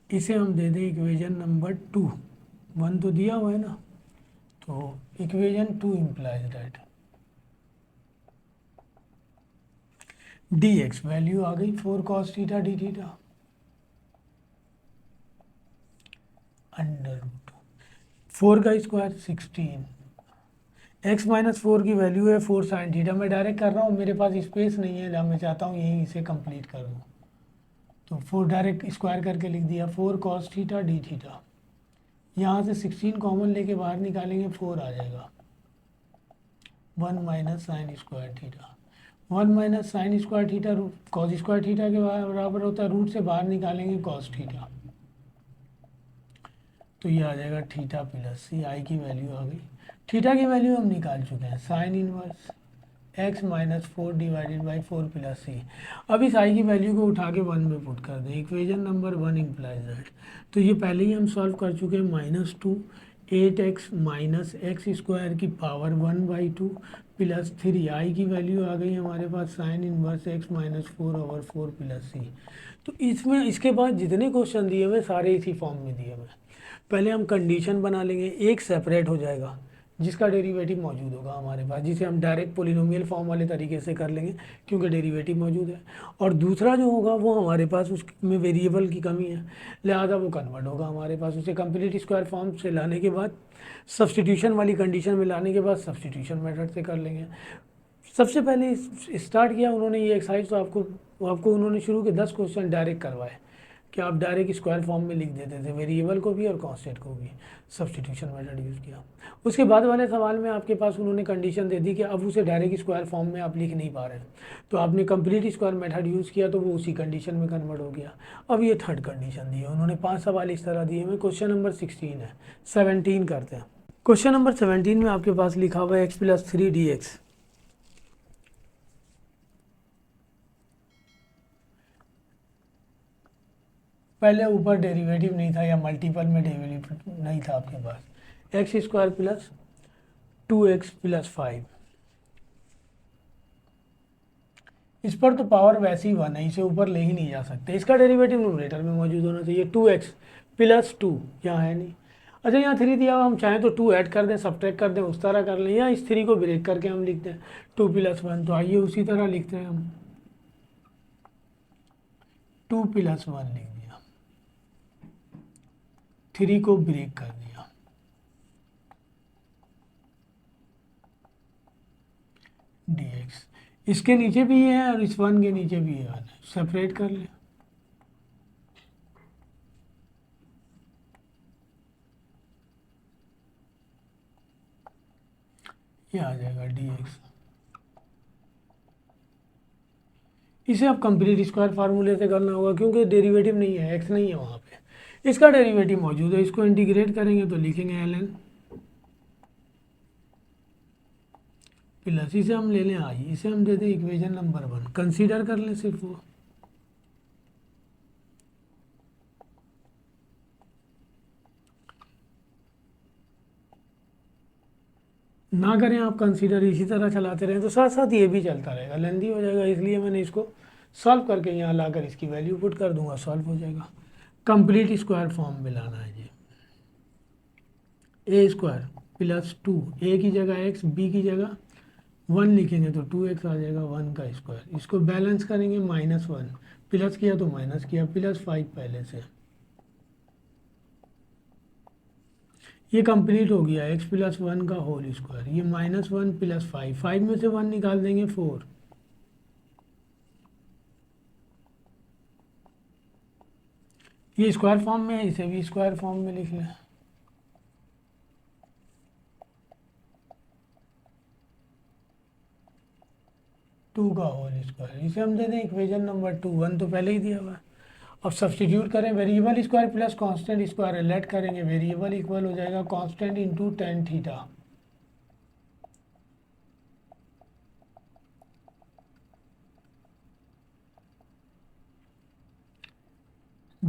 इसे हम दे दें इक्वेशन नंबर 2। 1 तो दिया हुआ है ना, तो equation 2 implies that dx value आ गई 4 cos theta D theta under root 4 का स्क्वायर 16। x माइनस 4 की वैल्यू है 4 साइन थीटा। मैं डायरेक्ट कर रहा हूँ, मेरे पास स्पेस नहीं है, मैं चाहता हूँ यहीं इसे कंप्लीट कर दूँ, तो 4 डायरेक्ट स्क्वायर करके लिख दिया 4 cos थीटा डी थीटा। यहाँ से 16 कॉमन लेके बाहर निकालेंगे 4 आ जाएगा 1 minus sine square theta. 1 minus sine square theta cos square theta के बराबर होता है, रूट से बाहर निकालेंगे कॉस थीटा, तो ये आ जाएगा थीटा प्लस सी। आई की वैल्यू आ गई, थीटा की वैल्यू हम निकाल चुके हैं, sine inverse x minus 4 divided by 4 plus C. अब इस आई की वैल्यू को उठा के 1 में पुट कर दें, इक्वेशन नंबर 1 इम्प्लाइज दैट, तो ये पहले ही हम सॉल्व कर चुके हैं, -2 8x माइनस एक्स स्क्वायर की पावर 1/2 प्लस 3। आई की वैल्यू आ गई हमारे पास sine inverse x minus 4/4 plus C. तो इसमें इसके बाद जितने क्वेश्चन दिए हुए सारे इसी फॉर्म में दिए हुए। पहले हम कंडीशन बना लेंगे, एक सेपरेट हो जाएगा जिसका डेरिवेटिव मौजूद होगा हमारे पास, जिसे हम डायरेक्ट पोलिनोमियल फॉर्म वाले तरीके से कर लेंगे क्योंकि डेरिवेटिव मौजूद है। और दूसरा जो होगा वो हमारे पास उसमें वेरिएबल की कमी है, लिहाजा वो कन्वर्ट होगा हमारे पास, उसे कंप्लीट स्क्वायर फॉर्म से लाने के बाद सब्सटीट्यूशन वाली कंडीशन में लाने के बाद सब्सटीट्यूशन मेथड से कर लेंगे। सबसे पहले स्टार्ट किया उन्होंने ये एक्सरसाइज, तो आपको उन्होंने शुरू के 10 क्वेश्चन डायरेक्ट करवाए कि आप डायरेक्ट स्क्वायर फॉर्म में लिख देते थे, वेरिएबल को भी और कांस्टेंट को भी, सब्सटीट्यूशन मेथड यूज़ किया। उसके बाद वाले सवाल में आपके पास उन्होंने कंडीशन दे दी कि अब उसे डायरेक्ट स्क्वायर फॉर्म में आप लिख नहीं पा रहे हैं, तो आपने कंप्लीट स्क्वायर मेथड यूज़ किया तो वो उसी कंडीशन में कन्वर्ट हो गया। अब ये थर्ड कंडीशन दी है उन्होंने, 5 सवाल इस तरह दिए हुए। क्वेश्चन नंबर 16 है, 17 करते हैं। क्वेश्चन नंबर 17 में आपके पास लिखा हुआ है एक्स प्लस 3 डी एक्स। पहले ऊपर डेरिवेटिव नहीं था या मल्टीपल में डेरिवेटिव नहीं था आपके पास, X square plus 2x plus 5, इस पर तो पावर वैसे ही 1 है, इसे ऊपर ले ही नहीं जा सकते, इसका डेरिवेटिव न्यूमरेटर में मौजूद होना चाहिए। 2x प्लस 2 यहाँ है नहीं, अच्छा यहाँ 3 दिया हुआ, हम चाहें तो 2 ऐड कर दें, सब्ट्रैक्ट कर दें, उस तरह कर लें, या इस 3 को ब्रेक करके हम लिखते हैं 2 प्लस 1, तो आइए उसी तरह लिखते हैं हम 2 प्लस 1 लिख दिया, 3 को ब्रेक कर दिया, dx इसके नीचे भी है और इस 1 के नीचे भी है, सेपरेट कर लें, ये आ जाएगा dx। इसे आप कंप्लीट स्क्वायर फार्मूले से करना होगा क्योंकि डेरिवेटिव नहीं है, एक्स नहीं है वहाँ पे, इसका डेरिवेटिव मौजूद है, इसको इंटीग्रेट करेंगे तो लिखेंगे ln प्लस, इसे हम ले लें आई, इसे हम दे दें इक्वेशन नंबर 1, कंसीडर कर लें सिर्फ वो, ना करें आप कंसीडर, इसी तरह चलाते रहें तो साथ साथ ये भी चलता रहेगा, लेंदी हो जाएगा, इसलिए मैंने इसको सॉल्व करके यहाँ लाकर इसकी वैल्यू पुट कर दूंगा, सॉल्व हो जाएगा। कंप्लीट स्क्वायर फॉर्म में लाना है जी, ए स्क्वायर प्लस 2, ए की जगह एक्स, बी की जगह 1 लिखेंगे तो 2x आ जाएगा 1 का स्क्वायर, इसको बैलेंस करेंगे -1, प्लस किया तो माइनस किया, प्लस 5 पहले से, ये कंप्लीट हो गया x प्लस 1 का होल स्क्वायर, ये -1 प्लस 5, 5 में से 1 निकाल देंगे 4, ये स्क्वायर फॉर्म में है, इसे भी स्क्वायर फॉर्म में लिख लें, 2 का होल स्क्वायर, इसे हम दे दें इक्वेशन नंबर 2, 1 तो पहले ही दिया हुआ है। अब सब्सटीट्यूट करें, variable square plus constant square let करेंगे, वेरिएबल इक्वल हो जाएगा constant into tan theta,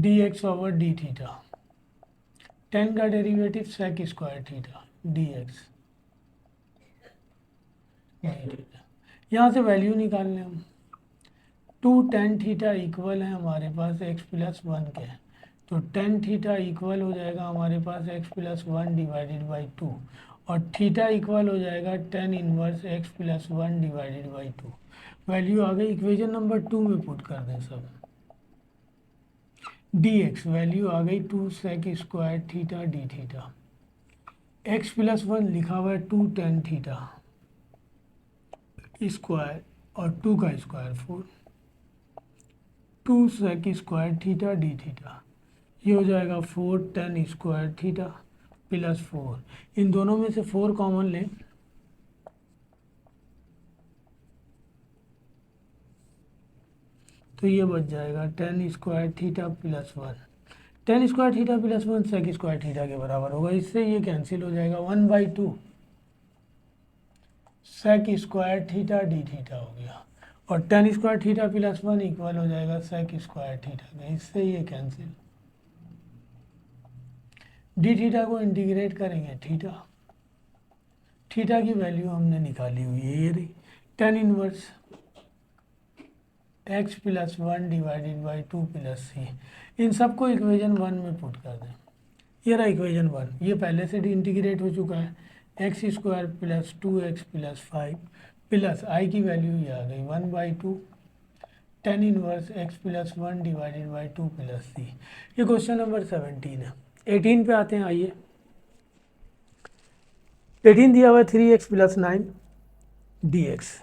D X over D theta, tan का derivative sec square theta D X D theta. यहाँ से वैल्यू निकाल लें हम। टू टेन थीटा इक्वल है हमारे पास एक्स प्लस वन के, तो टेन थीटा इक्वल हो जाएगा हमारे पास X plus one divided by two, और थीटा इक्वल हो जाएगा tan inverse x plus one divided by two. Value आ गई, इक्वेशन नंबर 2 में पुट कर दें सब। डी एक्स वैल्यू आ गई two sec square theta D theta, x plus one लिखा हुआ है टू टेन थीटा स्क्वायर और टू का square 4, two sec square theta D theta, ये हो जाएगा 4 टेन स्क्वायर थीटा प्लस 4, इन दोनों में से 4 कॉमन लें, तो ये बच जाएगा tan square theta plus one, tan square theta plus one sec square theta के बराबर होगा, इससे ये कैंसिल हो जाएगा, 1/2 sec square theta D theta हो गया, और tan square theta plus one equal हो जाएगा सेक स्क्वायर थीटा का, इससे ये कैंसिल। डी थीटा को इंटीग्रेट करेंगे थीटा, थीटा की वैल्यू हमने निकाली हुई है, ये रही tan inverse x plus one divided by two plus सी, इन सबको इक्वेशन 1 में पुट कर दें। ये रहा इक्वेशन 1, ये पहले से इंटीग्रेट हो चुका है, X square plus two X plus five plus I की वैल्यू ये आ गई 1/2 tan inverse x plus one divided by two plus C. ये क्वेश्चन नंबर 17 है। 18 पे आते हैं, आइए। 18 दिया हुआ है 3x प्लस 9 डी एक्स,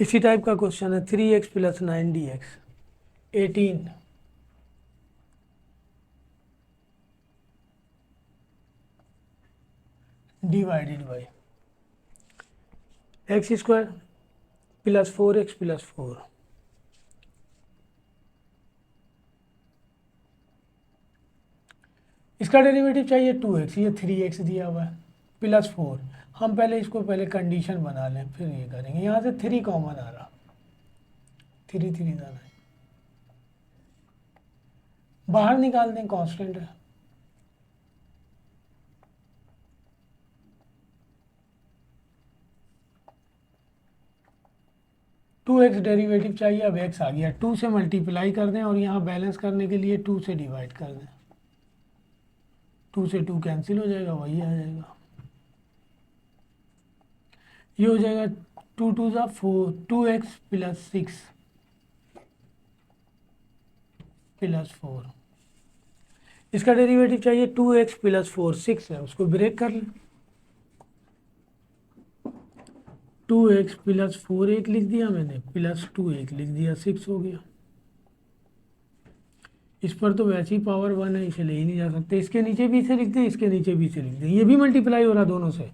इसी टाइप का क्वेश्चन है 3x plus 9 d x. 18 divided by x square plus 4x plus 4, इसका डेरिवेटिव चाहिए 2x, ये 3x दिया हुआ है प्लस 4, हम पहले इसको पहले कंडीशन बना लें फिर ये करेंगे। यहाँ से 3 कॉमन आ रहा, 3 3 जाना है, बाहर निकाल दें, कांस्टेंट है, टू एक्स डेरीवेटिव चाहिए, अब x आ गया, 2 से मल्टीप्लाई कर दें और यहाँ बैलेंस करने के लिए 2 से डिवाइड कर दें, 2 से 2 कैंसिल हो जाएगा, वही आ जाएगा, ये हो जाएगा 2 2 ज़ा 4, 2x प्लस 6 प्लस 4, इसका डेरिवेटिव चाहिए 2x प्लस 4, 6 है, उसको ब्रेक कर लें, 2x प्लस 4 एक लिख दिया मैंने, प्लस 2 एक लिख दिया, 6 हो गया। इस पर तो वैसे ही पावर 1 है, इसे ले ही नहीं जा सकते, इसके नीचे भी इसे लिख दें, इसके नीचे भी इसे लिख दें, ये भी मल्टीप्लाई हो रहा दोनों से,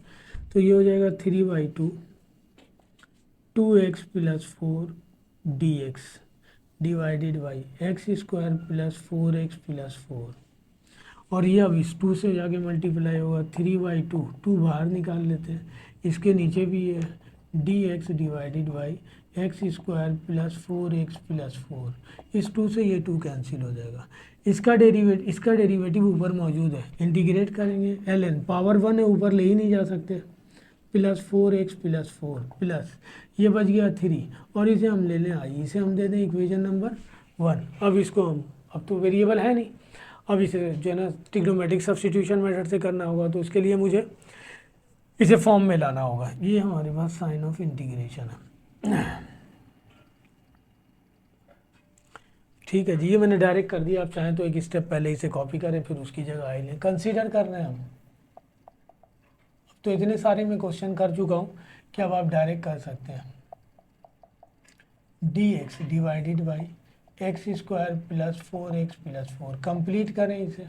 तो ये हो जाएगा 3/2 2x plus 4 D x divided by x square plus 4x plus 4, और ये अब इस 2 से जाके मल्टीप्लाई होगा, 3/2 2 बाहर निकाल लेते हैं, इसके नीचे भी है d x divided by x square plus 4x plus 4, इस 2 से ये 2 कैंसिल हो जाएगा, इसका डेरिवेटिव ऊपर मौजूद है, इंटीग्रेट करेंगे, ln पावर 1 है, ऊपर ले ही नहीं जा सकते, प्लस 4x प्लस 4 प्लस ये बच गया 3, और इसे हम ले लें आई, इसे हम दे दें इक्वेशन नंबर 1। अब इसको हम, अब तो वेरिएबल है नहीं, अब इसे जो है ना ट्रिग्नोमेट्रिक सब्स्टिट्यूशन मेथड से करना होगा, तो उसके लिए मुझे इसे फॉर्म में लाना होगा। ये हमारे पास साइन ऑफ इंटीग्रेशन है, ठीक है जी, ये मैंने डायरेक्ट कर दिया, आप चाहें तो एक स्टेप पहले इसे कॉपी करें फिर उसकी जगह आई लें, कंसीडर कर रहे हैं हम, तो इतने सारे मैं क्वेश्चन कर चुका हूँ कि अब आप डायरेक्ट कर सकते हैं, D x divided by x square plus 4x plus 4, complete करें इसे,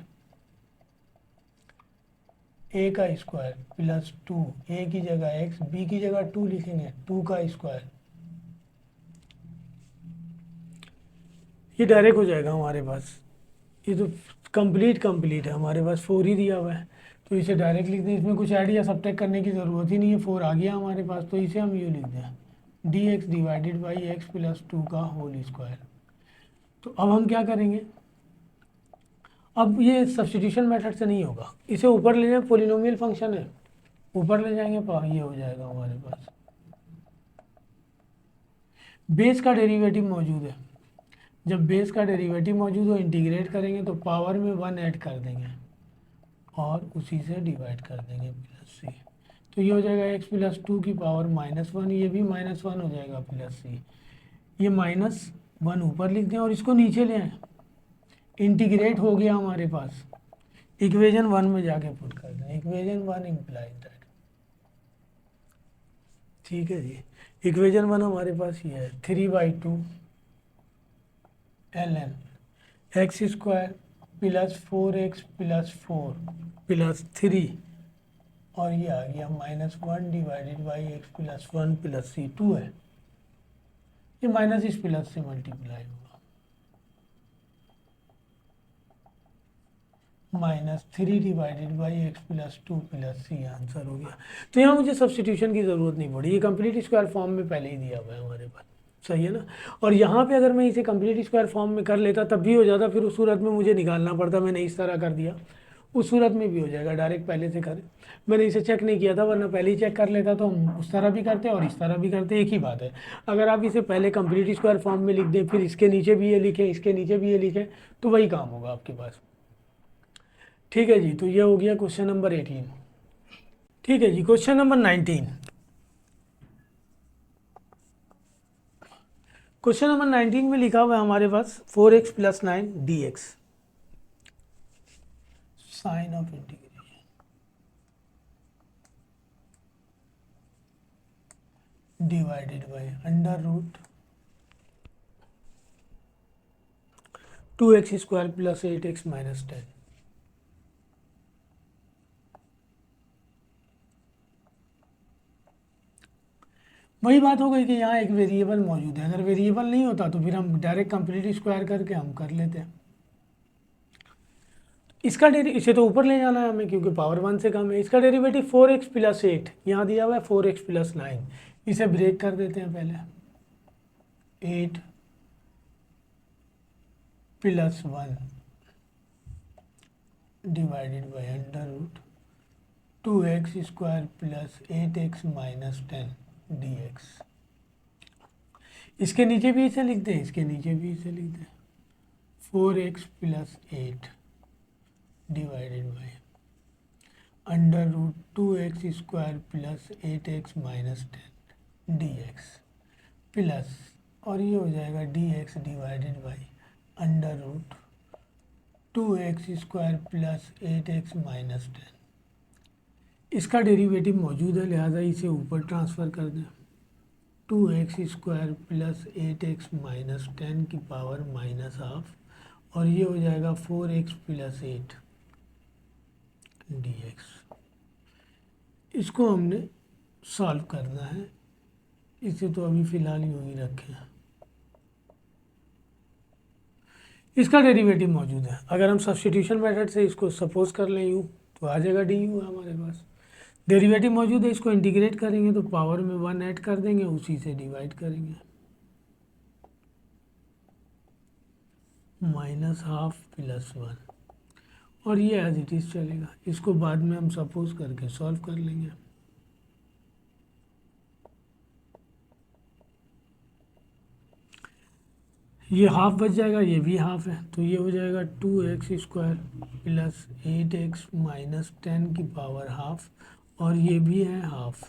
a का स्क्वायर प्लस 2, a की जगह x, b की जगह 2 लिखेंगे, 2 का स्क्वायर, ये डायरेक्ट हो जाएगा हमारे पास, ये तो कंप्लीट है, हमारे पास 4 ही दिया हुआ है, तो इसे डायरेक्ट लिख दें, इसमें कुछ ऐड या सब्ट्रैक्ट करने की ज़रूरत ही नहीं है, 4 आ गया हमारे पास, तो इसे हम यूँ लिख दें D x divided by x plus 2 का होल स्क्वायर। तो अब हम क्या करेंगे, अब ये सब्स्टिट्यूशन मेथड से नहीं होगा, इसे ऊपर ले जाए, पोलिनोमियल फंक्शन है, ऊपर ले जाएंगे ये हो जाएगा हमारे पास, बेस का डेरिवेटिव मौजूद है, जब बेस का डेरिवेटिव मौजूद हो इंटीग्रेट करेंगे तो पावर में 1 ऐड कर देंगे और उसी से डिवाइड कर देंगे प्लस सी, तो ये हो जाएगा एक्स प्लस 2 की पावर -1, ये भी -1 हो जाएगा प्लस सी, ये -1 ऊपर लिख दें और इसको नीचे ले आए, इंटीग्रेट हो गया हमारे पास, इक्वेशन 1 में जाके पुट कर दें, इक्वेशन 1 इम्प्लाइज दैट, ठीक है जी। इक्वेशन 1 हमारे पास ये है 3/2 ln X square plus 4x plus 4 plus 3, और ये आ गया -1 divided by x plus 1 plus C 2 है, ये माइनस इस प्लस से मल्टीप्लाई होगा, -3 divided by x plus 2 plus C answer हो गया। तो यहाँ मुझे सब्स्टिट्यूशन की ज़रूरत नहीं पड़ी, ये कंप्लीट स्क्वायर फॉर्म में पहले ही दिया हुआ है हमारे पास, सही है ना। और यहाँ पे अगर मैं इसे कंप्लीट स्क्वायर फॉर्म में कर लेता तब भी हो जाता, फिर उस सूरत में मुझे निकालना पड़ता, मैंने इस तरह कर दिया, उस सूरत में भी हो जाएगा, डायरेक्ट पहले से करें, मैंने इसे चेक नहीं किया था, वरना पहले ही चेक कर लेता तो हम उस तरह भी करते और इस तरह भी करते, एक ही बात है। अगर आप इसे पहले कंप्लीट स्क्वायर फॉर्म में लिख दें, फिर इसके नीचे भी ये लिखें, इसके नीचे भी ये लिखें, तो वही काम होगा आपके पास, ठीक है जी। तो ये हो गया क्वेश्चन नंबर 18। ठीक है जी, क्वेश्चन नंबर 19। क्वेश्चन नंबर 19 में लिखा हुआ है हमारे पास 4x plus 9 d x, sign of integration divided by under root 2x square plus 8x minus 10। वही बात हो गई कि यहाँ एक वेरिएबल मौजूद है, अगर वेरिएबल नहीं होता तो फिर हम डायरेक्ट कंप्लीट स्क्वायर करके हम कर लेते हैं। इसका इसे तो ऊपर ले जाना है हमें क्योंकि पावर 1 से कम है। इसका डेरिवेटिव 4x प्लस 8, यहाँ दिया हुआ है 4x प्लस 9, इसे ब्रेक कर देते हैं पहले, 8 plus 1 divided by under root 2x square plus 8x minus 10 dx। इसके नीचे भी इसे लिख दें, इसके नीचे भी इसे लिख दें, 4x plus 8 divided by under root 2x square plus 8x minus 10 dx प्लस, और ये हो जाएगा dx divided by under root 2x square plus 8x minus 10। इसका डेरिवेटिव मौजूद है, लिहाजा इसे ऊपर ट्रांसफ़र कर दें, 2x square plus 8x minus 10 की पावर माइनस हाफ, और ये हो जाएगा 4x प्लस 8 dx। इसको हमने सॉल्व करना है, इसे तो अभी फ़िलहाल यूँ ही रखें। इसका डेरिवेटिव मौजूद है, अगर हम सब्स्टिट्यूशन मेथड से इसको सपोज कर लें यूँ तो आ जाएगा डी यू हमारे पास, डेरिवेटिव मौजूद है, इसको इंटीग्रेट करेंगे तो पावर में 1 ऐड कर देंगे, उसी से डिवाइड करेंगे, माइनस हाफ प्लस 1, और ये एज इट इज़ चलेगा। इसको बाद में हम सपोज करके सॉल्व कर लेंगे। ये हाफ बच जाएगा, ये भी हाफ है, तो ये हो जाएगा 2x square plus 8x minus 10 की पावर हाफ, और ये भी है हाफ,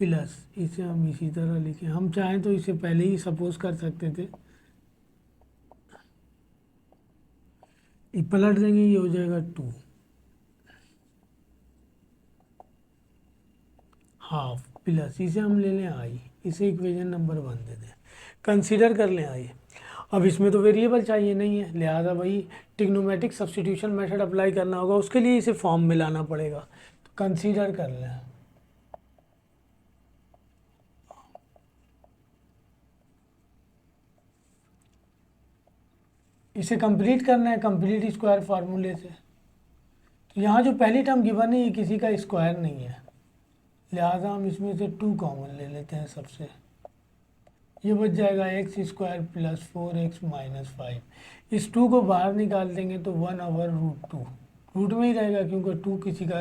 प्लस इसे हम इसी तरह लिखें, हम चाहें तो इसे पहले ही सपोज कर सकते थे, ये पलट देंगे, ये हो जाएगा 2 हाफ, प्लस इसे हम ले लें आई, इसे इक्वेशन नंबर 1 दे दें, कंसीडर कर लें आई। अब इसमें तो वेरिएबल चाहिए नहीं है, लिहाजा वही ट्रिग्नोमेट्रिक सब्स्टिट्यूशन मेथड अप्लाई करना होगा, उसके लिए इसे फॉर्म में लाना पड़ेगा, तो कंसीडर कर लें इसे कंप्लीट करना है कंप्लीट स्क्वायर फार्मूले से। तो यहाँ जो पहली टर्म गिवन है ये किसी का स्क्वायर नहीं है, लिहाजा हम इसमें से 2 कॉमन ले लेते हैं सबसे। ये बच जाएगा X square plus 4x minus 5। इस 2 को बाहर निकाल देंगे तो 1/√2 रूट में ही रहेगा, क्योंकि 2 किसी का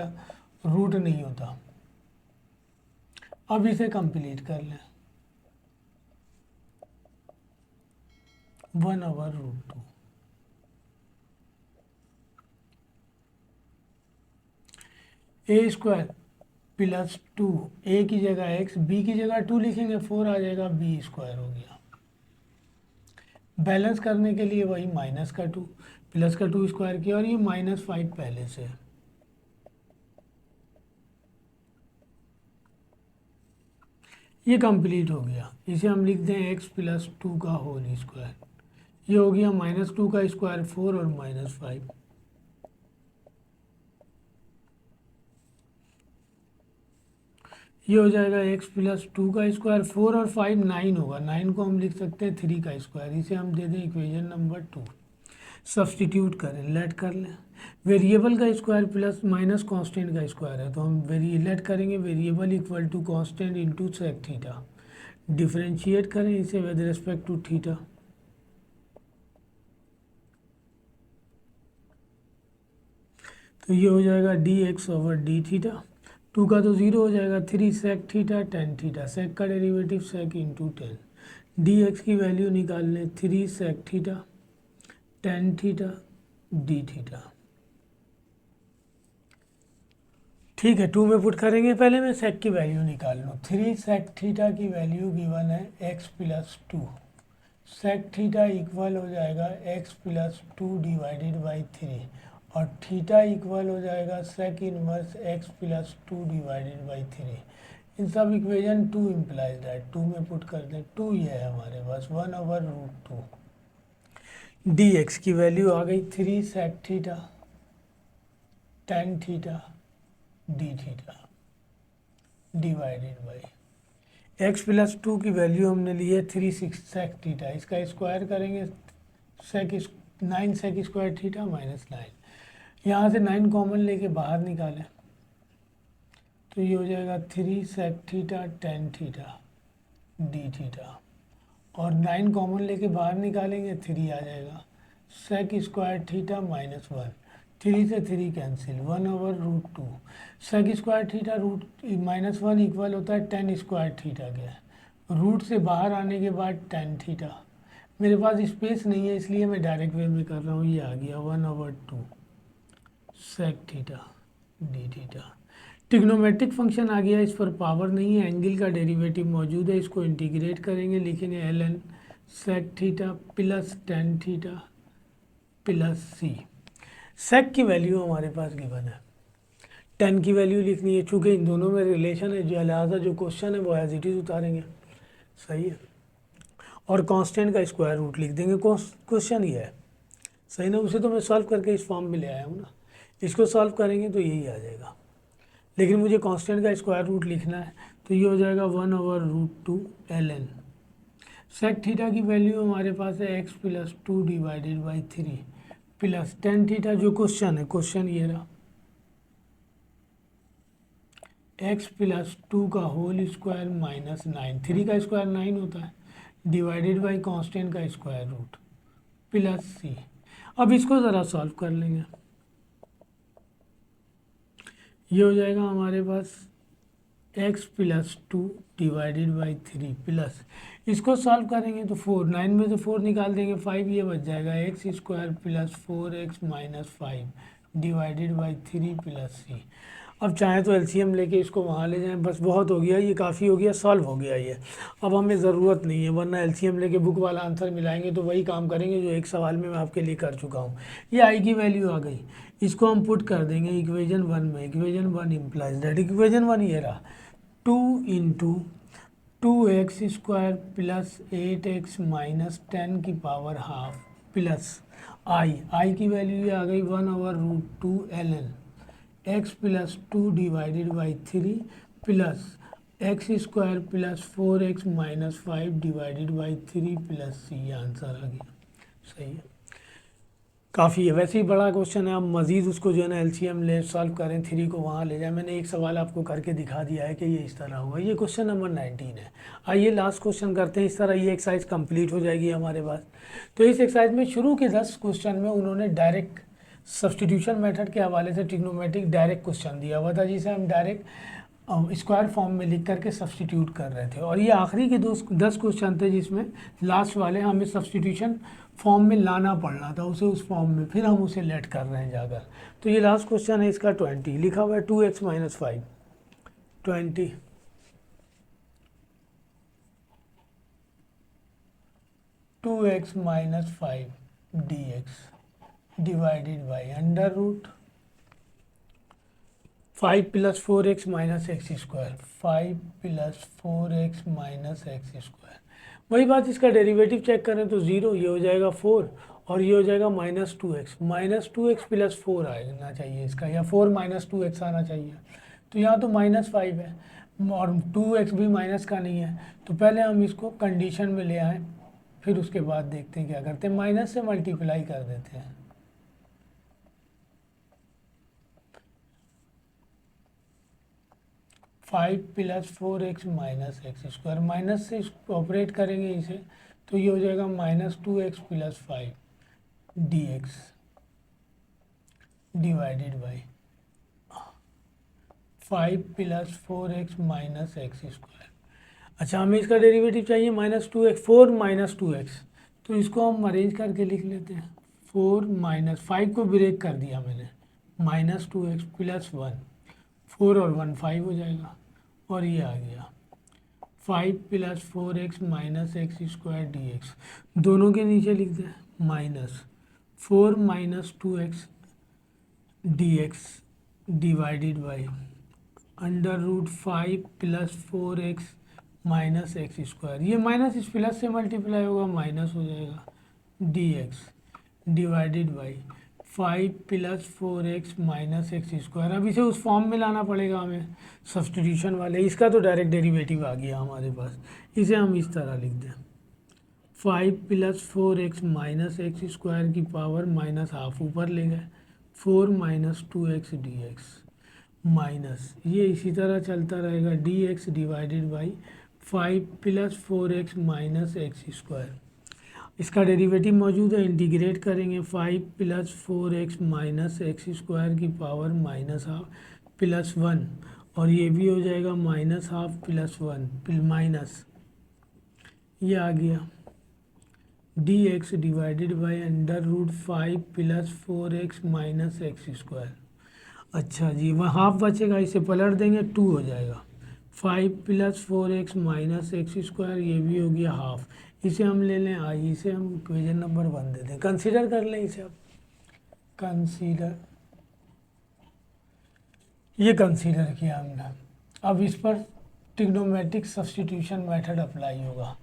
रूट नहीं होता। अब इसे कंप्लीट कर लें, 1/√2। ए स्क्वायर प्लस 2, ए की जगह x, बी की जगह 2 लिखेंगे, 4 आ जाएगा, बी स्क्वायर हो गया। बैलेंस करने के लिए वही माइनस का 2 प्लस का 2 स्क्वायर किया, और ये -5 पहले से है। ये कंप्लीट हो गया। इसे हम लिख दें x प्लस 2 का होल स्क्वायर। ये हो गया -2 का स्क्वायर 4 और -5। ये हो जाएगा x प्लस 2 का स्क्वायर 4 और 5 9 होगा। 9 को हम लिख सकते हैं 3 का स्क्वायर। इसे हम दे दें इक्वेशन नंबर 2। सब्सटीट्यूट करें, लेट कर लें। वेरिएबल का स्क्वायर प्लस माइनस कांस्टेंट का स्क्वायर है, तो हम लेट करेंगे variable equal to constant into sec theta. Differentiate करें इसे विद रिस्पेक्ट टू थीटा। तो ये हो जाएगा dx/d थीटा। 2 का तो 0 हो जाएगा, 3 sec theta tan theta. Sec का derivative sec into tan. dx की वैल्यू निकाल लें, 3 sec theta tan theta D theta. ठीक है, 2 में पुट करेंगे। पहले मैं सेक की वैल्यू निकाल लूँ। 3 सेक थीटा की वैल्यू गिवन है x plus 2। Sec theta equal हो जाएगा x प्लस 2 डिवाइडेड बाई 3, और थीटा इक्वल हो जाएगा sec inverse x plus 2 divided by 3। इन सब इक्वेशन 2 इम्प्लाइज दैट। 2 में पुट कर दें, 2 ये है हमारे पास, 1/√2। dx की वैल्यू आ गई 3 sec theta tan theta D theta divided by x plus 2 की वैल्यू हमने ली है 3 सेक थीटा। इसका स्क्वायर करेंगे, सेक 9 सेक स्क्वायर थीटा माइनस 9। यहाँ से 9 कॉमन लेके बाहर निकालें तो ये हो जाएगा 3 sec theta tan theta D theta, और 9 कॉमन लेके बाहर निकालेंगे 3 आ जाएगा। सेक स्क्वायर थीटा माइनस 1, 3 से 3 cancel, 1/√2। Sec square theta -1 equal होता है टेन स्क्वायर थीटा के। रूट से बाहर आने के बाद टेन थीटा। मेरे पास स्पेस नहीं है इसलिए मैं डायरेक्ट वे में कर रहा हूँ। ये आ गया 1/2 sec theta D theta. Trigonometric function आ गया, इस पर पावर नहीं है, एंगल का डेरिवेटिव मौजूद है। इसको इंटीग्रेट करेंगे, लिखेंगे ln sec theta plus tan theta plus C. Sec की वैल्यू हमारे पास गिवन है, टेन की वैल्यू लिखनी है। चूँकि इन दोनों में रिलेशन है, जो लिहाजा जो क्वेश्चन है वो एज इट इज़ उतारेंगे। सही है, और कांस्टेंट का स्क्वायर रूट लिख देंगे। क्वेश्चन ये है, सही ना। उसे तो मैं सॉल्व करके इस फॉर्म में ले आया हूँ ना। इसको सॉल्व करेंगे तो यही आ जाएगा, लेकिन मुझे कांस्टेंट का स्क्वायर रूट लिखना है। तो ये हो जाएगा 1/√2 ln सेक थीटा की वैल्यू हमारे पास है x plus 2 divided by 3 plus tan theta, जो क्वेश्चन है, क्वेश्चन ये रहा, x प्लस 2 का होल स्क्वायर माइनस 9। 3 का स्क्वायर 9 होता है, डिवाइडेड बाई कांस्टेंट का स्क्वायर रूट प्लस सी। अब इसको ज़रा सॉल्व कर लेंगे। ये हो जाएगा हमारे पास x plus 2 divided by 3 plus, इसको सॉल्व करेंगे तो 4, 9 में से 4 निकाल देंगे 5, ये बच जाएगा X square plus 4x minus 5 divided by 3 plus C. अब चाहें तो एलसीएम लेके इसको वहाँ ले जाएं, बस बहुत हो गया, ये काफ़ी हो गया, सॉल्व हो गया ये। अब हमें ज़रूरत नहीं है, वरना एलसीएम लेके बुक वाला आंसर मिलाएंगे तो वही काम करेंगे जो एक सवाल में मैं आपके लिए कर चुका हूँ। ये आई की वैल्यू आ गई, इसको हम पुट कर देंगे इक्वेशन 1 में। इक्वेशन 1 इम्प्लाइज दैट, इक्वेशन 1 ये रहा, 2 into 2x square plus 8x minus 10 की पावर हाफ प्लस आई की वैल्यू ये आ गई 1/√2 ln x plus 2 divided by 3 plus X square plus 4x minus 5 divided by 3 plus C. Answer आ गया, सही है। काफ़ी है, वैसे ही बड़ा क्वेश्चन है। आप मज़ीद उसको जो है ना एलसीएम ले सॉल्व करें, 3 को वहाँ ले जाएं। मैंने एक सवाल आपको करके दिखा दिया है कि ये इस तरह होगा। ये क्वेश्चन नंबर 19 है। आइए लास्ट क्वेश्चन करते हैं। इस तरह ये एक्सरसाइज कंप्लीट हो जाएगी हमारे पास। तो इस एक्सरसाइज में शुरू के 10 क्वेश्चन में उन्होंने डायरेक्ट सब्सटीट्यूशन मेथड के हवाले से ट्रिग्नोमेट्रिक डायरेक्ट क्वेश्चन दिया हुआ था, जिसे हम डायरेक्ट स्क्वायर फॉर्म में लिख करके सब्सटीट्यूट कर रहे थे। और ये आखिरी के 10 क्वेश्चन थे जिसमें लास्ट वाले हमें सब्सटीट्यूशन फॉर्म में लाना पड़ना था उसे, उस फॉर्म में फिर हम उसे लेट कर रहे हैं जाकर। तो ये लास्ट क्वेश्चन है, इसका 20 लिखा हुआ है 2x - 5 20 2x - 5 dx divided by under root 5 + 4x - x square 5 + 4x - x square. वही बात, इसका डेरिवेटिव चेक करें तो 0, ये हो जाएगा 4 और ये हो जाएगा -2x + 4 आना चाहिए इसका, या 4 - 2x आना चाहिए। तो यहाँ तो -5 है और 2x भी माइनस का नहीं है। तो पहले हम इसको कंडीशन में ले आएँ, फिर उसके बाद देखते हैं क्या करते हैं। माइनस से मल्टीप्लाई कर देते हैं। 5 + 4x - x स्क्वायर, माइनस से इसको ऑपरेट करेंगे इसे, तो ये हो जाएगा -2x + 5 dx divided by 5 + 4x - x square. अच्छा, हमें इसका डेरिवेटिव चाहिए -2x, 4 - 2x, तो इसको हम अरेंज करके लिख लेते हैं। 4 - 5 को ब्रेक कर दिया मैंने, -2x + 1, 4 और 1 5 हो जाएगा और ये आ गया 5 + 4x - x स्क्वायर dx। दोनों के नीचे लिख दें -4 - 2x dx divided by under root 5 + 4x - x square. ये माइनस इस प्लस से मल्टीप्लाई होगा, माइनस हो जाएगा dx divided by 5 + 4x - x square. अब इसे उस फॉर्म में लाना पड़ेगा हमें सब्सटीट्यूशन वाले। इसका तो डायरेक्ट डेरिवेटिव आ गया हमारे पास, इसे हम इस तरह लिख दें 5 + 4x - x स्क्वायर की पावर -½ ऊपर ले गए, 4 - 2x dx माइनस ये इसी तरह चलता रहेगा dx divided by 5 + 4x - x square. इसका डेरिवेटिव मौजूद है, इंटीग्रेट करेंगे 5 + 4x - x स्क्वायर की पावर -½ + 1 और ये भी हो जाएगा -½ + 1 माइनस ये आ गया dx divided by under root 5 + 4x - x square. अच्छा जी, वह हाफ बचेगा, इसे पलट देंगे 2 हो जाएगा 5 + 4x - x स्क्वायर, ये भी हो गया हाफ। इसे हम ले लें आई, इसे हम इक्वेशन नंबर 1 दे दें, कंसीडर कर लें इसे। अब कंसीडर, ये कंसीडर किया हमने। अब इस पर ट्रिग्नोमेट्रिक सब्सटीट्यूशन मेथड अप्लाई होगा।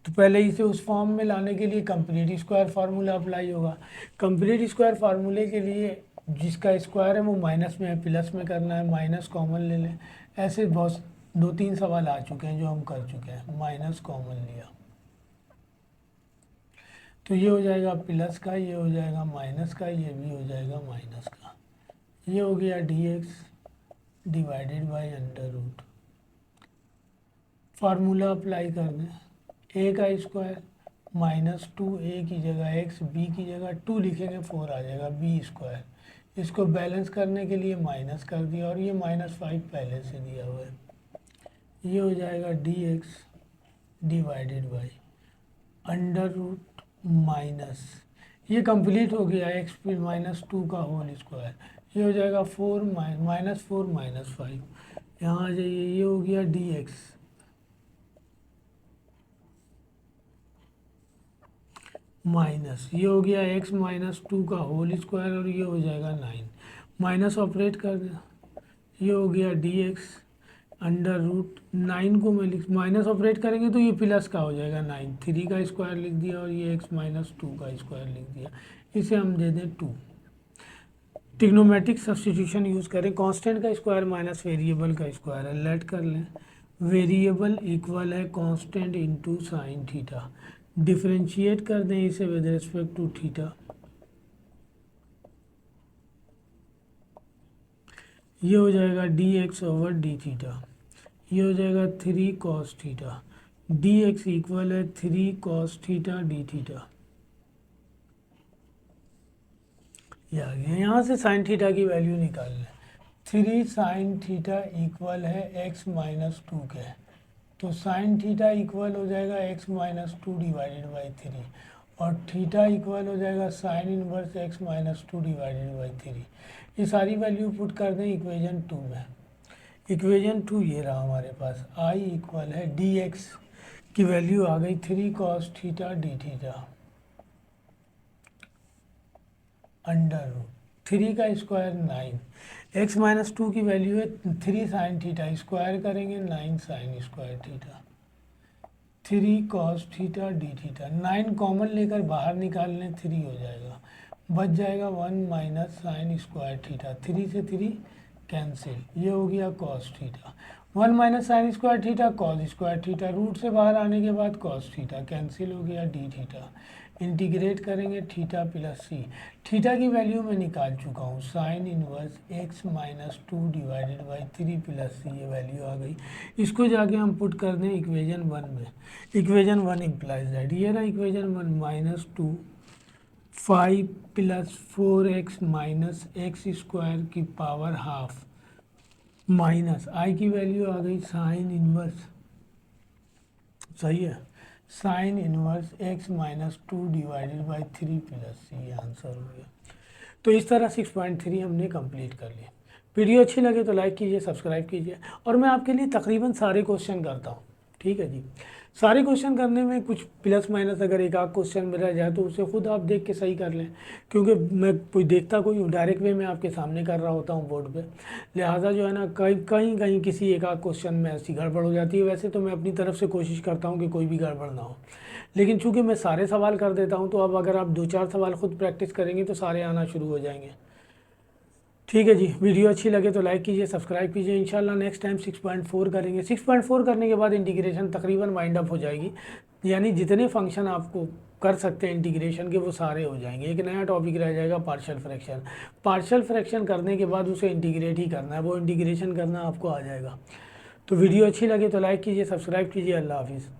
तो पहले इसे उस फॉर्म में लाने के लिए कंप्लीट स्क्वायर फार्मूला अप्लाई होगा। कंप्लीट स्क्वायर फार्मूले के लिए जिसका स्क्वायर है वो माइनस में है, प्लस में करना है, माइनस कॉमन ले लें। ऐसे बहुत 2-3 सवाल आ चुके हैं जो हम कर चुके हैं। माइनस कॉमन लिया तो ये हो जाएगा प्लस का, ये हो जाएगा माइनस का, ये भी हो जाएगा माइनस का। ये हो गया dx divided by under root, formula apply कर दें, a का स्क्वायर -2, a की जगह x, b की जगह 2 लिखेंगे, 4 आ जाएगा b स्क्वायर। इसको बैलेंस करने के लिए माइनस कर दिया और ये -5 पहले से दिया हुआ है। ये हो जाएगा dx divided by under root minus, ये कंप्लीट हो गया x + -2 का होल स्क्वायर। ये हो जाएगा 4 -4 - 5, यहाँ आ जाइए, ये हो गया dx माइनस, ये हो गया x - 2 का होल स्क्वायर और ये हो जाएगा 9, माइनस ऑपरेट कर दें, ये हो गया dx अंडर रूट 9 को मैं लिख, माइनस ऑपरेट करेंगे तो ये प्लस का हो जाएगा 9, 3 का स्क्वायर लिख दिया और ये x - 2 का स्क्वायर लिख दिया। इसे हम दे दें 2। ट्रिग्नोमेट्रिक सब्सटीट्यूशन यूज़ करें, कांस्टेंट का स्क्वायर माइनस वेरिएबल का स्क्वायर है, लेट कर लें। वेरिएबल इक्वल है constant into sine theta, differentiate कर दें इसे विद रिस्पेक्ट टू थीटा। ये हो जाएगा D X over D theta, ये हो जाएगा 3 cos theta, D x equal है 3 कॉस थीटा डी थीटा। ये आ गया। यहाँ से साइन थीटा की वैल्यू निकाल लें। 3 साइन थीटा इक्वल है x माइनस 2 के, तो साइन थीटा इक्वल हो जाएगा x माइनस 2 डिवाइडेड बाई 3, और थीटा इक्वल हो जाएगा sign inverse x minus 2 divided by 3। ये सारी वैल्यू पुट कर दें इक्वेशन 2 में। इक्वेशन 2 ये रहा हमारे पास, i इक्वल है डी एक्स की वैल्यू आ गई 3 cos theta D theta under root 3 का स्क्वायर 9, x माइनस 2 की वैल्यू है 3 साइन थीटा, स्क्वायर करेंगे 9 sign square theta, 3 cos theta D theta. 9 common लेकर बाहर निकाल लें, 3 हो जाएगा, बच जाएगा 1 माइनस साइन स्क्वायर थीटा, 3 से 3 कैंसिल, ये हो गया cos theta. 1 minus sine square theta cos square theta, root से बाहर आने के बाद कॉस थीटा कैंसिल हो गया, डी थीटा। इंटीग्रेट करेंगे थीटा प्लस सी, थीटा की वैल्यू मैं निकाल चुका हूँ, sine inverse x minus 2 divided by 3 plus C, ये वैल्यू आ गई। इसको जाके हम पुट कर दें इक्वेशन 1 में। इक्वेशन 1 इम्प्लाइज दैट, ये ना equation 1 minus 2 5 plus 4x minus x square की पावर हाफ माइनस आई की वैल्यू आ गई साइन इनवर्स, सही है, sine inverse x minus 2 divided by 3 plus C, ये आंसर हो गया। तो इस तरह 6.3 हमने कंप्लीट कर लिया। वीडियो अच्छी लगे तो लाइक कीजिए, सब्सक्राइब कीजिए, और मैं आपके लिए तकरीबन सारे क्वेश्चन करता हूँ, ठीक है जी। सारे क्वेश्चन करने में कुछ प्लस माइनस अगर एक आध क्वेश्चन मिला जाए तो उसे खुद आप देख के सही कर लें, क्योंकि मैं कोई देखता कोई हूँ, डायरेक्ट वे में आपके सामने कर रहा होता हूँ बोर्ड पे, लिहाजा जो है ना कहीं कहीं कहीं किसी एक आध क्वेश्चन में ऐसी गड़बड़ हो जाती है। वैसे तो मैं अपनी तरफ से कोशिश करता हूँ कि कोई भी गड़बड़ ना हो, लेकिन चूंकि मैं सारे सवाल कर देता हूँ, तो अब अगर आप 2-4 सवाल खुद प्रैक्टिस करेंगे तो सारे आना शुरू हो जाएंगे। ठीक है जी, वीडियो अच्छी लगे तो लाइक कीजिए, सब्सक्राइब कीजिए। इंशाल्लाह नेक्स्ट टाइम 6.4 करेंगे। 6.4 करने के बाद इंटीग्रेशन तकरीबन वाइंड अप हो जाएगी, यानी जितने फंक्शन आपको कर सकते हैं इंटीग्रेशन के वो सारे हो जाएंगे। एक नया टॉपिक रह जाएगा पार्शियल फ्रैक्शन। पार्शियल फ्रैक्शन करने के बाद उसे इंटीग्रेट ही करना है, वो इंटीग्रेशन करना आपको आ जाएगा। तो वीडियो अच्छी लगे तो लाइक कीजिए, सब्सक्राइब कीजिए। अल्लाह हाफिज़।